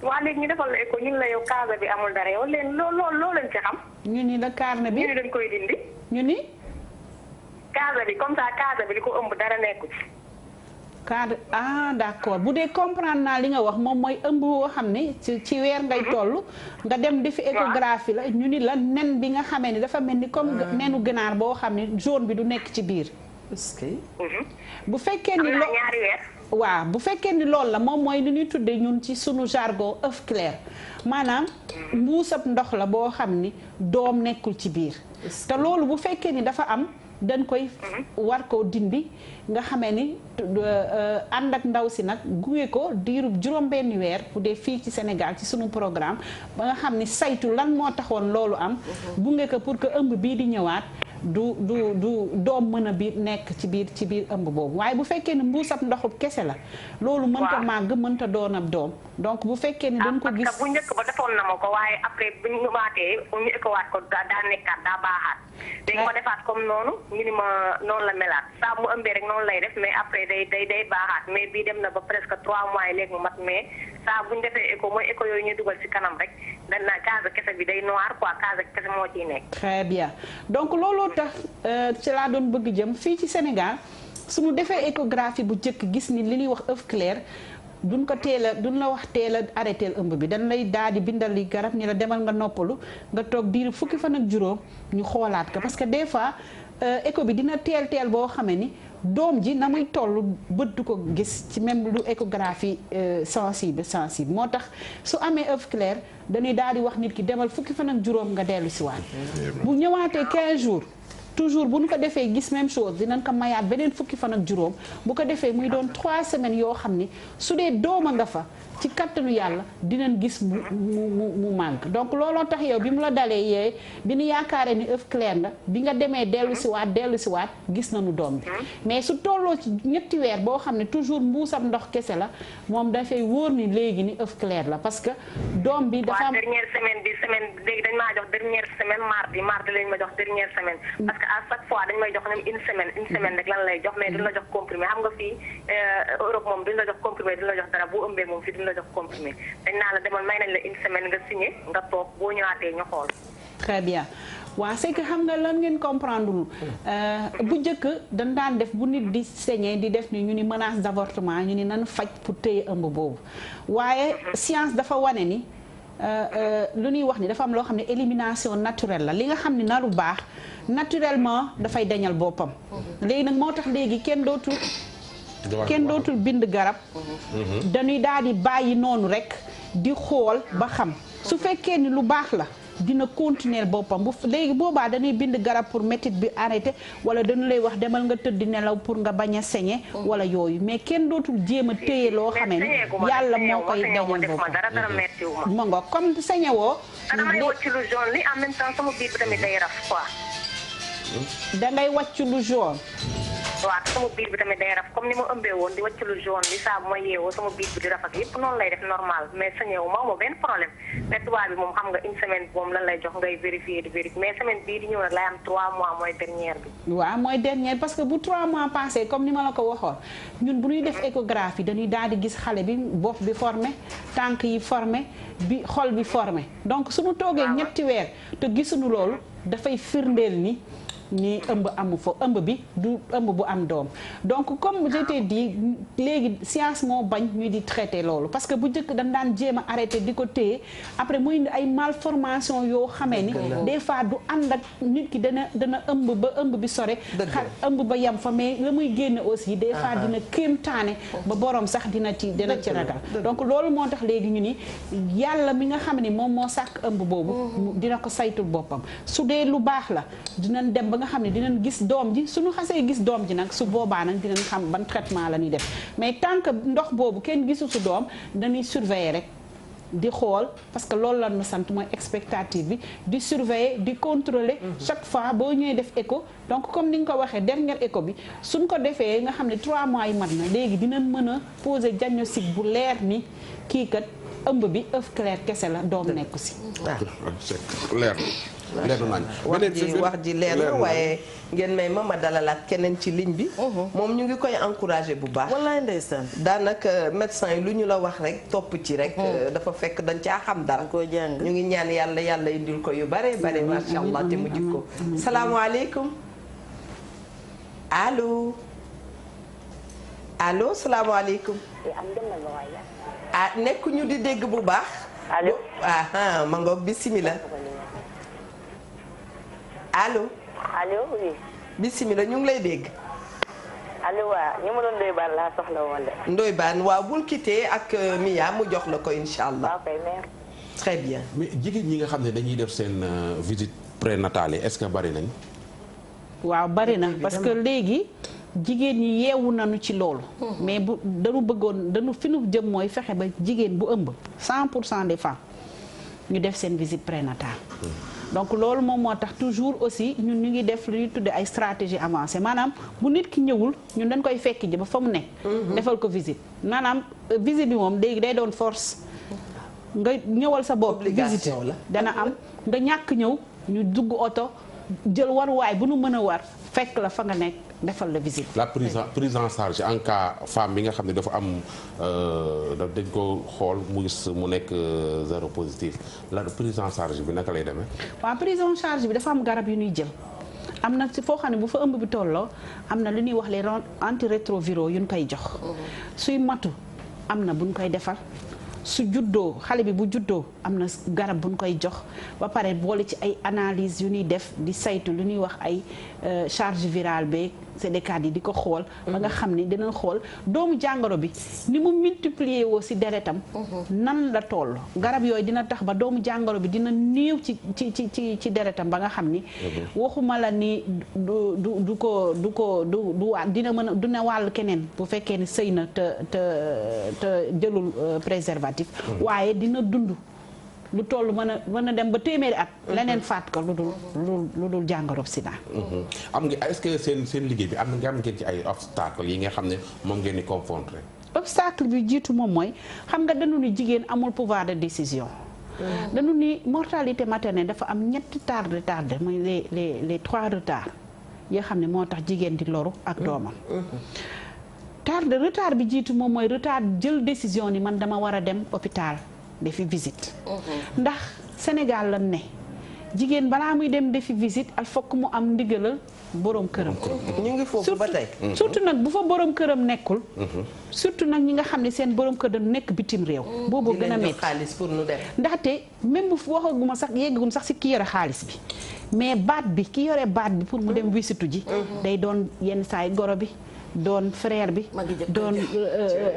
waa léegi ñu defal la écho ñun la yow kaasa bi amul dara yow leen loo leen ci xam. ñu ni la carnet bi ñu ni dañ koy dindi. ñu ni. kaasa bi comme ça kaasa bi li ko ëmb dara nekku ci. d'accord bu dee comprendre naa li nga wax moom mooy ëmb boo xam ne ci weer ngay toll. nga dem defi échographie la ñu ni la nen bi nga xamee ni dafa mel ni comme nenu ginaar boo xam ne jaune bi du nekk ci biir. bu fekkee ni ñaari weer. waaw bu fekkee ni loolu la moom mooy li ñuy tuddee ñun ci sunu jargon œuf clair maanaam mbuusab ndox la boo xam ni doom nekkul ci biir te loolu bu fekkee ni dafa am dañ koy war ko dindi nga xamee ni ànd ak ndaw si nag gunge ko diirub juróom-benni weer bu dee fii ci Sénégal ci sunu programme ba nga xam ni saytu lan moo taxoon loolu am gunge ko pour que ëmb bii di ñëwaat du doom mën a biir nekk ci biir ëmb boobu waaye bu fekkee ni mbuusab ndoxub kese la loolu mënta màgg mënta doon ab doom donc bu fekkee ni dañ ko gis bu njëkk ba defoon na ma ko waaye après bu ñu waatee ñu ekowaat ko daa nekkaat daa baaxaat dañ ko defaat comme noonu ñu ni ma noonu la melaat saa mu ëmbee rek noonu lay def mais après day baaxaat mais bii dem na ba presque 3 mois yi léegi mu mat mais saa bu ñu defee écho mooy écho yooyu ñuy dugal ci kanam rek dañ naa case kese bi day noir quoi case kese moo ciy nekk. très bien donc looloo tax ci laa doon bëgg jëm fii ci Sénégal suñu defee échographie bu njëkk gis ni li ñuy wax œuf clair duñ ko duñ la wax teel a arrêté ëmb bi dañ lay daal di bindal li garab ni la demal nga noppalu nga toog diir fukki fan ak juróom ñu xoolaat ko parce que des fois écho bi dina teel boo xamee ni doom ji na muy toll bët du ko gis ci même lu échographie sensible moo tax su amee œuf clair dañuy daal di wax nit ki demal fukki fan ak juróom nga dellu si waat bu ñëwaatee 15 jours toujours bu ñu ko defee gis même chose dinañ ko mayaat beneen fukki fan ak juróom bu ko defee muy doon 3 semaines yoo xam ni su dee dooma nga fa ci kattanu yàlla dinañ gis mu manque donc looloo tax yow bi mu la dalee yee bi ñu yaakaaree ni œuf clair nga bi nga demee dellu si waat gis nañu doom bi mais su tolloo ci ñetti weer boo xam ne toujours mbuusam ndox kese la moom dafay wóor ni léegi ni œuf clair la parce que doom bi dafa am dernière semaine léegi dañ maa jox dernière semaine mardi lañ ma jox dernière semaine parce que à chaque fois dañ may jox ñoom une semaine rek lan lay jox mais duñ la jox comprimé xam nga fii Europe moom duñ la jox comprimé duñ la jox dara bu ëmbee moom fii duñ la jox comprimé dañ naa la demal may nañ la une semaine nga signé nga toog boo ñëwaatee ñu xool. très bien waaw c'est que xam nga lan ngeen comprendre bu njëkk dañ daan def bu nit di saigner di def ni ñu ni menace d'avortement ñu ni nan faj pour téye ëmb boobu waaye science dafa wane ni lu ñuy wax ni dafa am loo xam ne élimination naturelle la li nga xam ne na lu baax naturellement dafay dañal boppam léegi nag moo tax léegi kenn dootul bind garab dañuy daal di bàyyi noonu rek di xool ba xam su fekkee ni lu baax la dina continuer boppam bu léegi boobaa dañuy bind garab pour métit bi arrêté wala dañu lay wax demal nga tëdd nelaw pour nga bañ a saigner wala yooyu mais kenn dootul jéem a téye loo xamee ni yàlla moo koy dañal boppam ma nga comme saigner woo damay wàcc lu jaune li en même temps sama biir bi tamit day raf quoi dangay wàcc lu jaune waaw sama biir bi tamit day raf comme ni ma ëmbee woon di wàcc lu jaune li saa bu ma yeewoo sama biir bi di raf ak yëpp noonu lay def normal mais sañewu ma benn problème mais tubaab bi moom xam nga une semaine moom lan lay jox ngay vérifier mais semaine bii di ñëw nag lay am 3 mois mooy dernière bi. waaw mooy dernière parce que bu 3 mois passé comme ni ma la ko waxoon ñun bu ñuy def échographie dañuy daal di gis xale bi bopp bi formé tànk yi formé bi xol bi formé donc suñu toogee ñetti weer te gisuñu loolu dafay firndeel ni ëmb amu fa ëmb bi du ëmb bu am doom donc comme je t'ai dit léegi science moo bañ ñu di traité loolu parce que bu njëkk dañ daan jéem a arrêté di ko téye après muy indi ay malformation yoo xamee ni des fois du ànd ak nit ki dana ëmb ba ëmb bi sore ëmb ba yem fa mais la muy génne aussi des fois dina kéemtaane ba borom sax dina ci ragal donc loolu moo tax léegi ñu ni yàlla mi nga xam ne moom moo sàkk ëmb boobu dina ko saytul boppam su dee lu baax la dinañ dem nga xam ne dinañ gis doom ji suñu xasee gis doom ji nag su boobaa nag dinañ xam ban traitement la ñuy def mais tant que ndox boobu kenn gisu su doom dañuy surveiller rek di xool parce que loolu la ñu sant mooy expectative bi di surveiller di contrôler chaque fois boo ñëwee def écho donc comme ni nga ko waxee dernier écho bi suñ ko defee nga xam ne 3 mois yi mat na léegi dinañ mën a poser diagnostic bu leer ni kii kat ëmb bi œuf clair kese la doom nekku si leer nañ wax ji leer na waaye ngeen may ma dalalaat keneen ci ligne bi moom ñu ngi koy encouragé bu baax wallaay ndeysaan daanaka médecin yi lu ñu la wax rek topp ci rek dafa fekk dañ caa xam dara ñu ngi ñaan yàlla indil ko yu bare bare masha Allah te mu jikko salaamaaleykum allo salaamaaleykum nekkuñu di dégg bu baax allo ma ngoog bismillah allo oui. bismillah ñu ngi lay dégg. allo waaw ñu ma doon Ndoye Bane laa soxla woon de. Ndoye Bane waaw bul quitté ak Mia mu jox la ko incha allah. waaw kay merci. très bien. mais jigéen ñi nga xam ne dañuy def seen visite prénatale yi est-ce que bari nañ. waaw bari na parce que léegi jigéen ñi yeewu nañu ci loolu. mais bu dañu fi nu jëm mooy fexe ba jigéen bu ëmb 100% des femmes ñu def seen visite prénatale. donc loolu moom moo tax toujours aussi ñun ñu ngi def lu ñuy tudde ay stratégie avancée maanaam bu nit ki ñëwul ñun dañ koy fekk ji ba fa mu ne. defal ko visite maanaam visite bi moom léegi day doon force nga ñëwal sa bopp. visite la dana am nga ñàkk ñëw ñu dugg oto jël waruwaay bu nu mën a war fekk la fa nga nekk defal la visite. la prise en charge en cas femme bi nga xam ne dafa am dañ ko xool mu gis mu nekk zéro positif la prise en charge bi naka lay demee. waaw prise en charge bi dafa am garab yu ñuy jël am na si foo xam ne bu fa ëmb bi tolloo am na lu ñuy wax les antirétroviraux yu ñu koy jox. suy matu am na bu ñu koy defal. su juddoo xale bi bu juddoo am na garab bu ñu koy jox ba pare boole ci ay analyse yu ñuy def di saytu lu ñuy wax ay charge virale beeg CD4 yi di ko xool. ba nga xam ni dinañ xool doomu jàngoro bi ni mu multiplier woo si deretam. nan la toll garab yooyu dina tax ba doomu jàngoro bi dina néew ci deretam ba nga xam ni. waxuma la ni du dina mën a dina wàll keneen bu fekkee ni sëy na te jëlul préservatif. waaye dina dund lu toll mën a dem ba téeméeri at. leneen faat ko lu dul jàngoro sida. am nga est-ce que seen liggéey bi am ngeen ci ay obstacle yi nga xam ne moom ngeen di confronter. obstacle bi jiitu moom mooy xam nga dañu ni jigéen amul pouvoir de décision. dañu ni mortalité maternelle dafa am ñetti retard mooy les 3 retards yoo xam ne moo tax jigéen di loru ak doomam. retard bi jiitu moom mooy retard jël décision ni man dama war a dem hôpital defi visite. ndax Sénégal lan ne jigéen balaa muy dem defi visite al fokk mu am ndigalal borom këram. ñu ngi foofu ba tey. surtout nag bu fa borom këram nekkul. surtout nag ñi nga xam ne seen borom kër dañu nekk bitim réew. boobu gën a métti xaalis pour nu dem. ndaxte même bu waxaguma sax yeggagum sax si ki yore xaalis bi mais baat bi ki yore baat bi pour mu dem visitu ji. day doon yenn saay goro bi. doon frère bi doon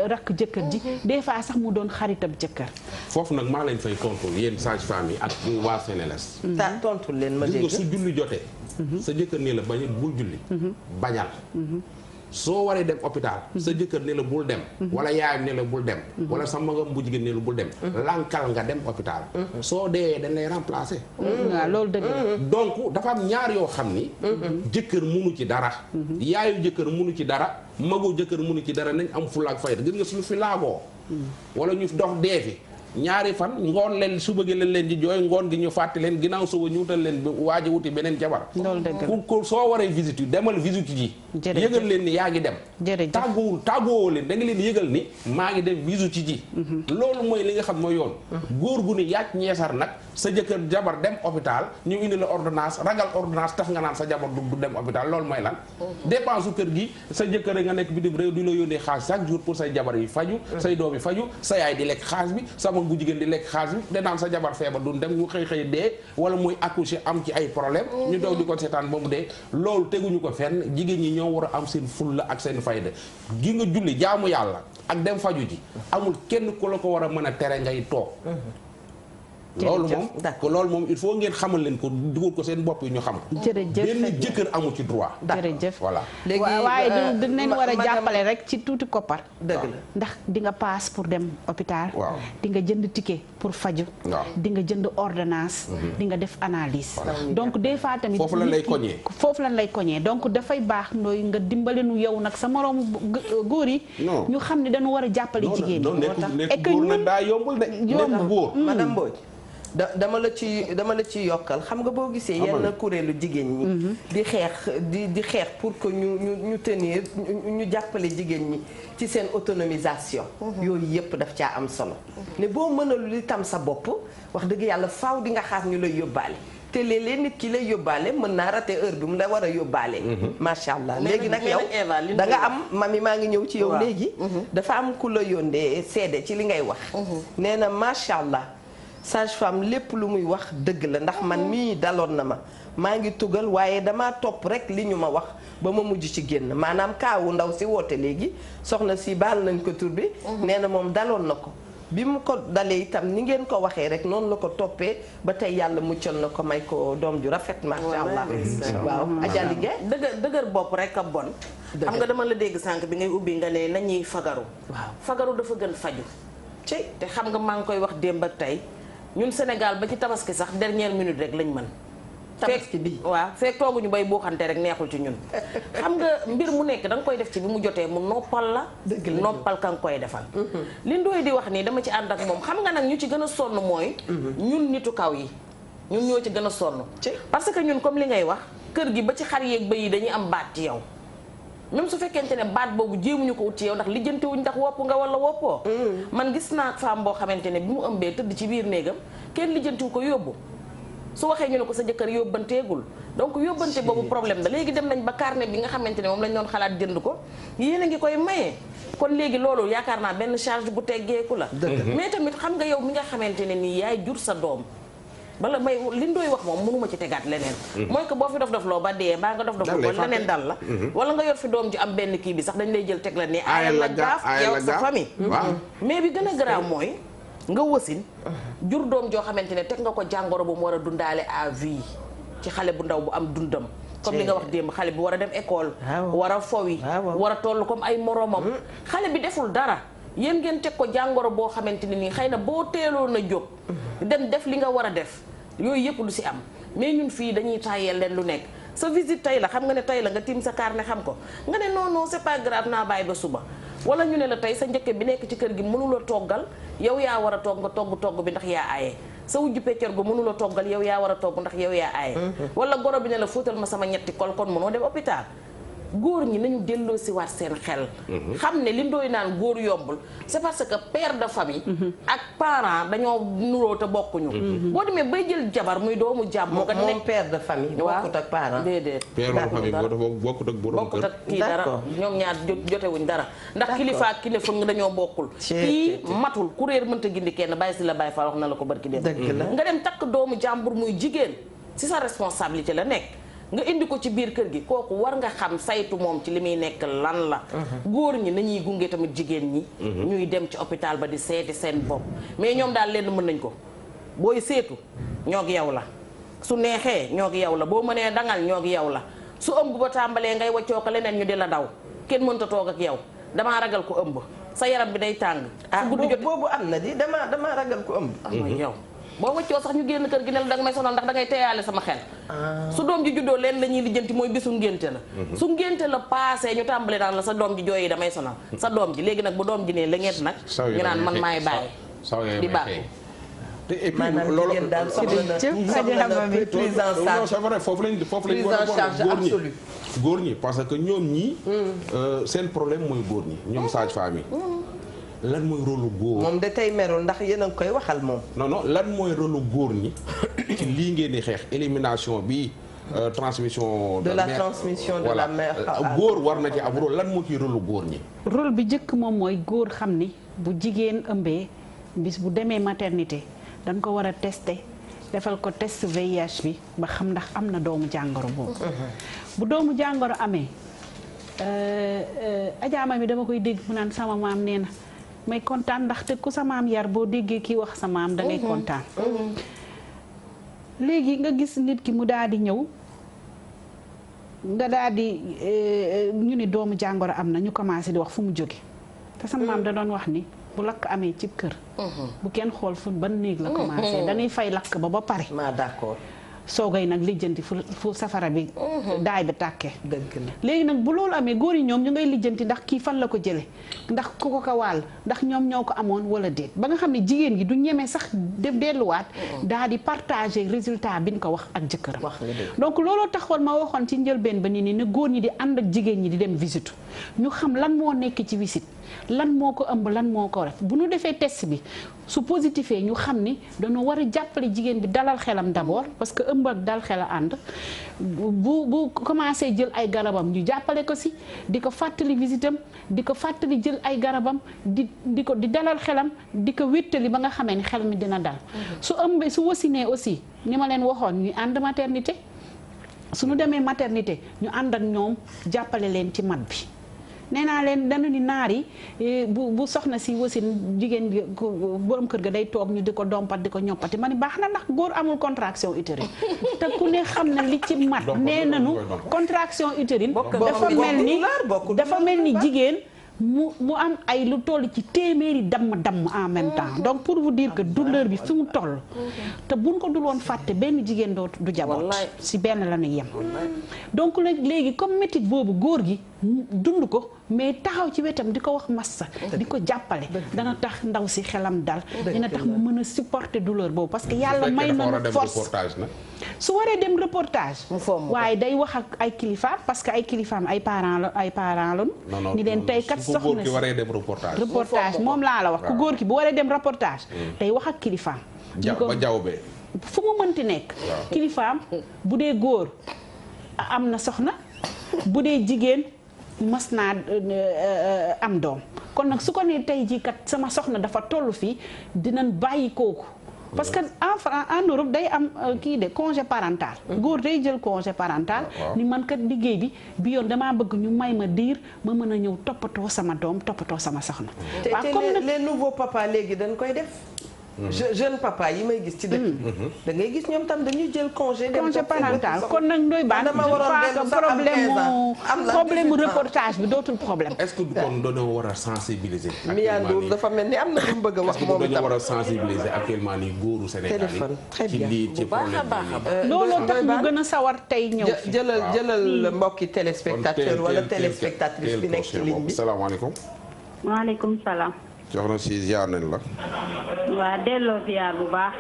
rakk jëkkër ji des fois sax mu doon xaritab jëkkër. foofu nag maa leen fay tontu yéen sage-femme yi ak waa Sénélas. tontu leen ma dégg su julli jotee. sa jëkkër ne la bañ bul julli. bañal. soo waree dem hôpital sa jëkkër ne la bul dem. wala yaayam ne la bul dem. wala sa magam bu jigéen ne la bul dem. lankal nga dem hôpital. soo dee dañ lay remplacer. waaw loolu dëgg la. donc dafa am ñaar yoo xam ni. jëkkër munu ci dara. yaayu jëkkër munu ci dara. magu jëkkër munu ci dara nañ am fulla ak fayda gis nga suñu fi laagoo. wala ñu dox dee fi. ñaari fan ngoon leen suba gi leen di jooy ngoon gi ñu fàtte leen ginnaaw suba ñu wutal leen waaj a wuti beneen jabar. ku soo waree visite yu demal visite ji. yëgal leen ni yaa ngi dem. tàggoowoo leen da nga leen yëgal ni maa ngi dem visite ji. loolu mooy li nga xam mooy yoon. góor gu ni yàcc ñeesar nag sa jëkkër jabar dem hôpital ñu indi la ordonnance ragal ordonnance tax nga naan sa jabar du dem hôpital loolu mooy lan. dépense su kër gi sa jëkkër nga nekk bitim réew di la yónnee xaalis chaque jour pour say jabar yi faju say doom yi faju sa yaay di lekk xaalis bi bu jigéen di lekk xaalis bi danaan sa jabar feebar du dem ñu xëy dee wala muy accoucher am ci ay problème ñu doog di ko seetaan ba mu dee loolu teguñu ko fenn jigéen ñi ñoo war a am seen fulla ak seen fayda gi nga julli jaamu yàlla ak dem faju ji amul kenn ku la ko war a mën a tere ngay toog loolu moom il faut ngeen xamal leen ko dugal ko seen bopp yi ñu xam ko. jërëjëf benn jëkkër amu ci droit. jërëjëf voilà. léegi waaye dinañ war a jàppale rek ci tuuti koppar. dëgg la ndax di nga paas pour dem hôpital. waaw di nga jënd ticket pour faju. waaw di nga jënd ordonnance. di nga def analyse. donc des fois tamit. foofu lan lay koñee. foofu lan lay koñee donc dafay baax ndooy nga dimbale nu yow nag sa moroomu góor yi. ñu xam ne dañu war a jàppale jigéen ñi. nekk góor nag daa yombul de. nekk góor madame Mbodj dama la ci yokkal xam nga boo gisee yenn kuréelu jigéen ñi di xeex pour que ñu tenir ñu jàppale jigéen ñi ci seen autonomisation yooyu yëpp daf caa am solo ne boo mënalul itam sa bopp wax dëgg yàlla faaw di nga xaar ñu lay yóbbaale te léeg-léeg nit ki lay yóbbaale mën naa raté heure bi mu la war a yóbbaale macha allah léegi nag yow da nga am mami maa ngi ñëw ci yow léegi dafa am ku la yóndee seede ci li ngay wax nee na macha allah sage-femme lépp lu muy wax dëgg la ndax man mii daloon na ma maa ngi tugal waaye damaa topp rek li ñu ma wax ba ma mujj ci génn maanaam kaawu ndaw si woote léegi soxna si baal nañ ko tur bi nee na moom daloon na ko bi mu ko dalee itam ni ngeen ko waxee rek noonu la ko toppee ba tey yàlla muccal na ko may ko doom ju rafet macha allah waaw Adja Liggéey dëgër bopp rek a bon xam nga dama la dégg sànq bi ngay ubbi nga ne nañuy fagaru waaw fagaru dafa gën faju ci te xam nga maa ngi koy wax démb ak tey ñun Sénégal ba ci tabaski sax dernière minute rek lañ mën. tabaski bi waaw fekk tooguñu bay buuxante rek neexul ci ñun. xam nga mbir mu nekk da nga koy def ci bi mu jotee mu noppal la. noppal ka nga koy defal. li Ndoye di wax nii dama ci ànd ak moom xam nga nag ñu ci gën a sonn mooy. ñun nitu kaw yi. ñun ñoo ci gën a sonn parce que ñun comme li ngay wax kër gi ba ci xar yeeg bëy yi dañuy am baat ci yow même su fekkente ne baat boobu jéemuñu ko ut ci yow ndax lijjantewuñ ndax wopp nga wala woppoo man gis naa femme boo xamante ne bi mu ëmbee tëdd ci biir néegam kenn lijjantiwu ko yóbbu su waxee ñu ne ko sa jëkkër yóbbanteegul donc yóbbante boobu problème la léegi dem nañ ba carnet bi nga xamante ne moom lañ doon xalaat jënd ko yéen a ngi koy maye kon léegi loolu yaakaar naa benn charge bu teggeeku la mais tamit xam nga yow mi nga xamante ne nii yaay jur sa doom bala may li ndooy wax moom mënuma ci tegaat leneen mooy que boo fi dof loo ba dee mbaa nga dof loo ba leneen dal la wala nga yor fi doom ji am benn kii bi sax dañ lay jël teg la ne aayal la gaaf yow sa famille mais bi gën a garaaw mooy nga wasin jur doom joo xamante ne teg nga ko jàngoro bu mu war a dundaale à vie ci xale bu ndaw bu am dundam comme li nga wax démb xale bi war a dem école war a fowi war a toll comme ay moromam xale bi deful dara yéen ngeen teg ko jàngoro boo xamante ne nii xëy na boo teeloon a jóg dem def li nga war a def yooyu yëpp du si am mais ñun fii dañuy taayeel leen lu nekk sa visite tey la xam nga ne tey la nga tiim sa carnet xam ko nga ne non non c'est pas grave naa bàyyi ba suba wala ñu ne la tey sa njëkke bi nekk ci kër gi mënula toggal yow yaa war a togg nga togg bi ndax yaa aaye sa wujju peccor gu mënula toggal yow yaa war a togg ndax yow yaa aaye wala goro bi ne la fóotal ma sama ñetti kol kon mënoo dem hôpital góor ñi nañu delloo si waat seen xel xam ne li ndooy naan góor yombul c'est parce que père de famille ak parent dañoo nuroo te bokkuñu boo demee bay jël jabar muy doomu jàmm nga moom père de famille bokkut ak parent déedéet père de famille bokkut ak borom kër bokkut ak kii dara ñoom ñaar jotewuñ dara ndax kilifa ak kilifa nga dañoo bokkul kii matul kuréer mënta gindi kenn bàyyi si la bàyyi fa wax na la ko barki dem nga dem takk doomu jàmbur muy jigéen si sa responsabilité la nekk nga indi ko ci biir kër gi kooku war nga xam saytu moom ci li muy nekk lan la góor ñi nañuy gunge tamit jigéen ñi ñuy dem ci hôpital ba di seeti seen bopp mais ñoom daal lenn mën nañ ko booy seetu ñoo gi yow la su neexee ñoo gi yow la boo mënee dangal ñoo gi yow la su ëmb ba tàmbalee ngay waccoo ko leneen ñu di la daw kenn mënta toog ak yow damaa ragal ko ëmb sa yaram bi day tàng boobu am na di damaa ragal ko ëmb yow boo waccoo sax ñu génn kër gi ne la danga may sonal ndax dangay teeyaale sama xel su doom ji juddoo leen la ñuy lijjanti mooy bisu ngénte la su ngénte la paasee ñu tàmbale naan la sa doom ji jooyi damay sonal sa doom ji léegi nag bu doom ji ne la ngeent nag ñu naan man maay bàyyi di baax et puis loolu c'est vrai foofu lañ war a góor ñi parce que ñoom ñii seen problème mooy góor ñi ñoom sage-femme yi lan mooy rôle góor moom de tey merul ndax yéen a ngi koy waxal moom non lan mooy rôle góor ñi ci lii ngeen di xeex élimination bi transmission de la transmission de la mère góor war na ci am rôle lan moo ciy rôle góor ñi rôle bi njëkk moom mooy góor xam ni bu jigéen ëmbee bis bu demee maternité dañ ko war a tester defal ko test VIH bi ba xam ndax am na doomu jàngoro boobu bu doomu jàngoro amee ajaama mi dama koy dégg mu naan sama maam nee na may kontaan ndaxte ku sa maam yar boo déggee kii wax sa maam da ngay kontaan léegi nga gis nit ki mu daal di ñëw nga daal di ñu ni doomu jàngoro am na ñu commencé di wax fu mu jóge te sa maam da doon wax ni bu lakk amee cib kër bu kenn xool fu ban néeg la commencé dañuy fay lakk ba pare d'accord soogay nag lijjanti fu safara bi daay bi tàkkee dëgg la léegi nag bu loolu amee góor yi ñoom ñu ngay lijjanti ndax kii fan la ko jële ndax ku ko ko wàll ndax ñoom ñoo ko amoon wala déet ba nga xam ne jigéen gi du ñeme sax def delluwaat daal di partager résultat bi ñu ko wax ak jëkkëram donc looloo taxoon ma waxoon ci njëlbeen ba ni ne góor ñi di ànd ak jigéen ñi di dem visite ñu xam lan moo nekk ci visite lan moo ko ëmb lan moo ko def bu ñu defee test bi su positifee ñu xam ni dañoo war a jàppale jigéen bi dalal xelam d'abord parce que ëmb ak dal xel a ànd bu commencé jël ay garabam ñu jàppale ko si di ko fàttali visitam di ko fàttali jël ay garabam di dalal xelam di ko wéttali ba nga xamee ni xel mi dina dal su ëmbee su wasinee aussi ni ma leen waxoon ñu ànd maternité su ñu demee maternité ñu ànd ak ñoom jàppale leen ci mat bi nee naa leen dañu ni naar yi bu soxna si wasin jigéen borom kër ga day toog ñu di ko dompat di ko ñoppati ma ni baax na ndax góor amul contraction utérine te ku ne xam na li ci mat nee nañu contraction utérine dafa mel ni jigéen mu am ay lu toll ci téeméeri damm en même temps donc pour vous dire que douleur bi fi mu toll te buñ ko dul woon fàtte benn jigéen du jaboot si benn la ñuy yem donc léegi comme métit boobu góor gi dund ko mais taxaw ci wetam di ko wax massa di ko jàppale dana tax ndaw si xelam dal dina tax mu mën a supporter douleur boobu parce que yàlla may na force su waree dem reportage waaye day wax ak ay kilifaam parce que ay kilifaam ay parents lañu ni leen tey kat soxna si waree dem reportage moom laa la wax ku góor ki bu waree dem reportage day wax ak kilifaam ba jawbe fu mu mënti nekk kilifaam bu dee góor am na soxna bu dee jigéen mas naa am doom kon nag su ko nee tey jii kat sama soxna dafa toll fii dinañ bàyyi kooku parce que en Europe day am kii de congé parental góor day jël congé parental ni man kat liggéey bi yoon damaa bëgg ñu may ma diir ma mën a ñëw toppatoo sama doom toppatoo sama soxna waaw comme les nouveaux papas léegi dañ koy def jeune papa yi may gis ci dëkk da ngay gis ñoom tam dañuy jël congé parental kon nag ndoy baan problème mu reportage bi dootul problème est-ce que kon dañoo war a sensibiliser Miandour dafa mel ni am na lu mu bëgg a wax moom itam dañoo war a sensibiliser actuellement nii góoru Sénégal yi ci lii ci problème bi looloo tax ñu gën a sawar tey ñëw jëlal mbokki téléspectateur wala téléspectatrice bi nekk ci ligne bi salaamaaleykum waaleykum salaam soxna si ziar nañ la. waa delloo ziar bu baax.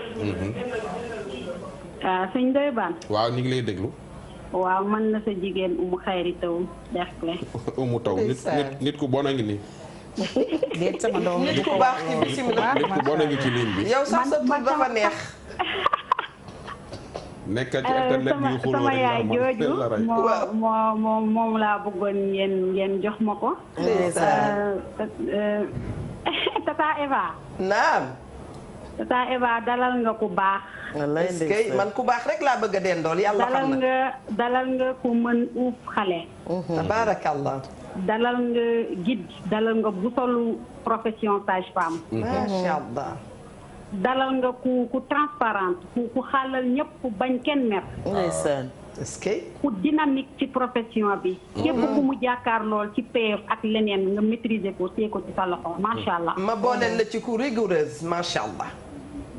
sëñ Ndoye Bane. waaw ñu ngi lay déglu. waaw man na sa jigéen Umu Xayri Taw Derklé. Umu Taw nit ku bon a ngi nii. déet sama doom nit ku baax ci bisimilah. nit ku bon a ngi ci ligne bi. yow sax sa tur dafa neex. nekkal ci internet bi xuloo sama yaay jooju moom laa bëggoon ngeen jox ma ko. Tata Eva. naam. Tata Eva dalal nga ku baax. est-ce que man ku baax rek laa bëgg a dendool yàlla xam na. dalal nga ku mën uuf xale. tabaarakallah. dalal nga guide dalal nga bu solu profession sage-femme. macha allah. dalal nga ku transparente ku xàllal ñëpp bañ kenn mer. ndeysaan. est-ce que. ku dynamique ci profession bi. képp ku mu jàkkaar lool ci PF ak leneen nga maîtriser ko téye ko ci sa loxo macha allah. ma booleel la ci ku rigoureuse macha allah.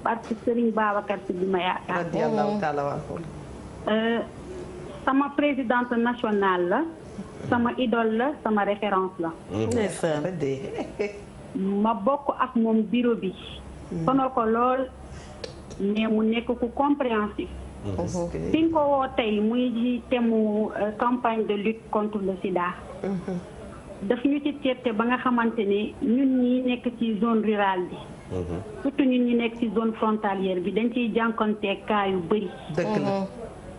parce que Serigne Babacar Sy bi ma yaakaar. radiyallahu taala anhu. sama présidente nationale la. sama idole la sama référence la. ndeysaan. ma bokk ak moom bureau bi. sonal ko lool mais mu nekk ku compréhensif. fi nga ko woo tey muy ci thème campagne de lutte contre le sida. daf ñu ci teete ba nga xamante ne ñun ñi nekk ci zone rurale bi. surtout ñun ñi nekk ci zone frontalière bi dañ ciy jànkoonteeg cas yu bëri. dëgg la.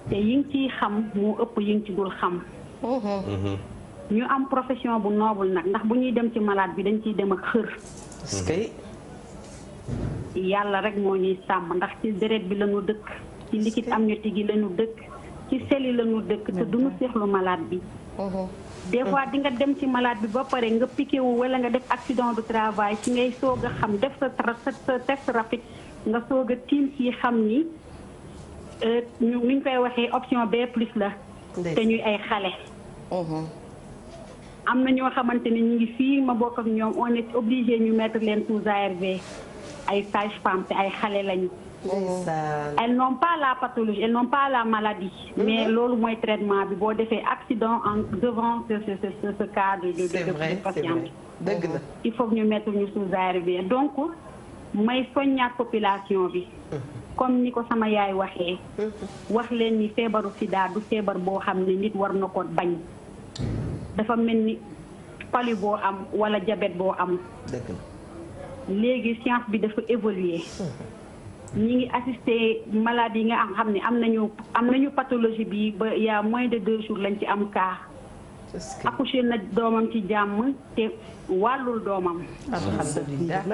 te yi ngi ciy xam moo ëpp yi ngi ci dul xam. ñu am profession bu noble nag ndax bu ñuy dem ci malade bi dañ ciy dem ak xër. est-ce que. yàlla rek moo ñuy sàmm ndax ci deret bi lañu dëkk. ci liquide amniotique yi lañu dëkk ci sel yi lañu dëkk te duñu seexlu malade bi. des fois di nga dem ci malade bi ba pare nga piqué wu wala nga def accident du travail ci ngay soog a xam def sa test rapide nga soog a tiim ci xam ni ñu koy waxee option B plus la. te ñuy ay xale. am na ñoo xamante ne ñu ngi fii ma bokk ak ñoom on est obligé ñu mettre leen sous ARV ay sage-femme te ay xale lañu. elles n'ont pas la pathologie elles n'ont pas la maladie. mais loolu mooy traitement bi boo defee accident en devant ce cas de patiente. dëgg la. il faut que ñu mettre ñu sous ARV donc may soññaat population bi. comme ni ko sama yaay waxee. wax leen ni feebaru sida du feebar boo xam ne nit war na ko bañ. dafa mel ni palu boo am wala diabète boo am. dëgg la. léegi science bi dafa évoluer. ñi ngi assister malade yi nga xam ne am nañu pathologie bi ba il y a moins de 2 jours lañ ci am cas. accouché na doomam ci jàmm te wàllul doomam. alhamdulilah.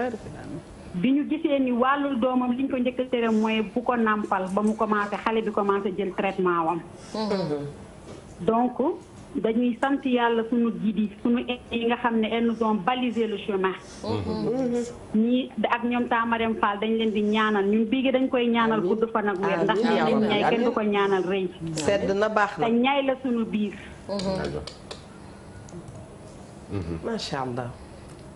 bi ñu gisee ni wàllul doomam liñ ko njëkk a tere mooy bu ko nàmpal ba mu commencé xale bi commencé jël traitement wam. donc dañuy sant yàlla sunu guide yi sunu yi nga xam ne elles nous ont balisé le chemin. ñii ak ñoom Tamarem Fall dañ leen di ñaanal ñun bii dañ koy ñaanal gudd fan ak wér ndax ñun ñay kenn du ko ñaanal rëy. sedd na baax na te ñaay la sunu biir. macha allah.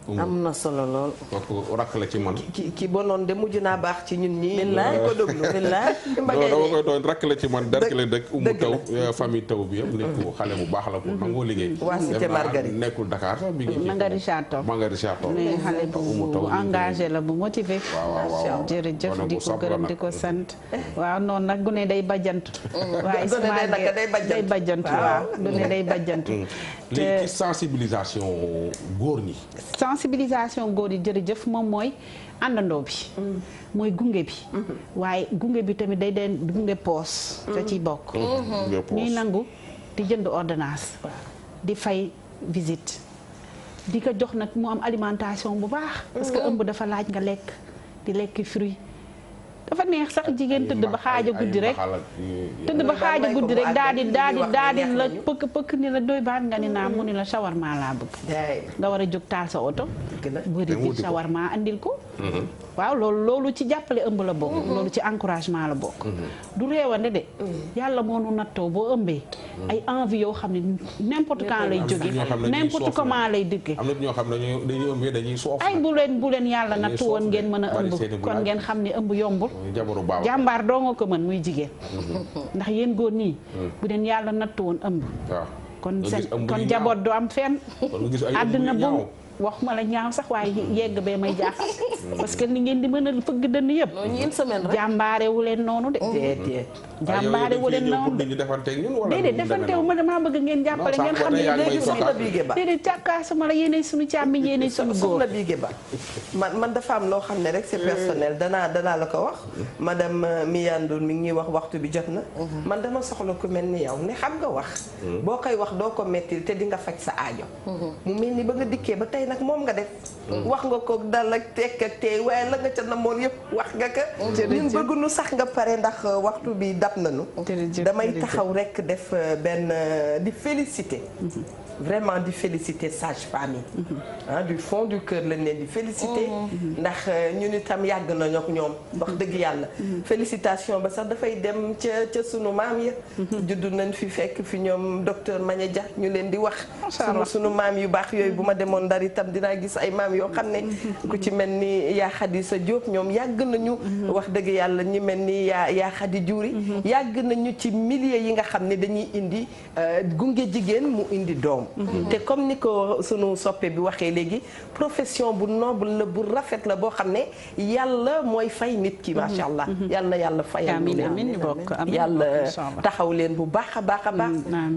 am na solo lool. kooku rakk la ci man. ki bonoon de mujj naa baax ci ñun ñii. billaay ko déglu billaay. dama koy doon rakk la ci man dara la dëkk umu taw famille taw bi yëpp nekk xale bu baax la ko nangoo liggéey. waa Cité Marguerite nekkul Dakar sax mi ngi. Mangari Chateau. Mangari Chateau. mais xale bu engagé la bu motivé. waaw jërëjëf di ko gërëm di ko sant. waaw noonu nag gune day bajjantu. waaye Ismaïla day bajjantu waaw gune day bajjantu. léegi ci sensibilisation góor ñi. sensibilisation góor yi jërëjëf moom mooy àndandoo bi. mooy gunge bi. waaye gunge bi tamit day den gunge poos. da ciy bokk. ñuy nangu di jënd ordonnance. di fay visite. di ko jox nag mu am alimentation bu baax. parce que ëmb dafa laaj nga lekk di lekk fruit. dafa neex sax jigéen tëdd ba xaaja guddi rek tëdd ba xaaja guddi rek daal di la pëkk ni la doy baan nga ni naa mu ni la shawarma laa bëgg nga war a jóg taal sa oto bëri bi shawarma andil ko waaw loolu ci jàppale ëmb la bokk loolu ci encouragement la bokk du réewande de yàlla moo nu nattoo boo ëmbee ay envie yoo xam ne n'importe quand lay jóge n'importe comment lay dikkee am na ñoo xam ne dañuy ëmbee dañuy soof ay bu leen yàlla nattu woon ngeen mën a ëmb kon ngeen xam ne ëmb yombul jàmbaar doo nga ko mën muy jigéen ndax yéen góor nii bu leen yàlla nattu woon ëmb kon jaboot du am fenn àdduna bu waxuma la ñaaw sax waaye yegg bee may jaaxal parce que ni ngeen di mën a fëgg dënn yëpp jàmbaare wu leen noonu de jàmbaare wu leen noonu déedéet defantewu ma damaa bëgg ngeen jàppale ngeen xam ne déedéet càkkaasuma la yéenay suñu càmmiñ yéenay suñu góor la biige ba man dafa am loo xam ne rek c'est personnel danaa la ko wax madame Miyandour mi ngi ñuy wax waxtu bi jot na man dama soxla ku mel ni yow ne xam nga wax boo koy wax doo ko metti te di nga faj sa aajo mu mel ni ba nga dikkee ba tey nag moom nga def wax nga ko dal ak tekk ak tey waaye la nga ca namoon yëpp wax nga ko ñun bëgguñu sax nga pare ndax waxtu bi dab nañu damay taxaw rek def benn di féliciter vraiment di féliciter sage-femme yi du fond du cœur lañ leen di féliciter ndax ñun itam yàgg nañu ak ñoom wax dëgg yàlla félicitation ba sax dafay dem ca sunu maam ya juddu nañ fi fekk fi ñoom docteur Maña Dia ñu leen di wax sunu maam yu baax yooyu bu ma demoon Ndar itam dinaa gis ay maam yoo xam ne ku ci mel ni yaa Xadisa Diop ñoom yàgg nañu wax dëgg yàlla ñi mel ni yaa Xadi Juuri yàgg nañu ci milieu yi nga xam ne dañuy indi gunge jigéen mu indi doom te comme ni ko sunu soppe bi waxee léegi profession bu noble la bu rafet la boo xam ne yàlla mooy fay nit ki macha allah yàlla na yàlla fayal leen yàlla taxaw leen bu baax a baax a baax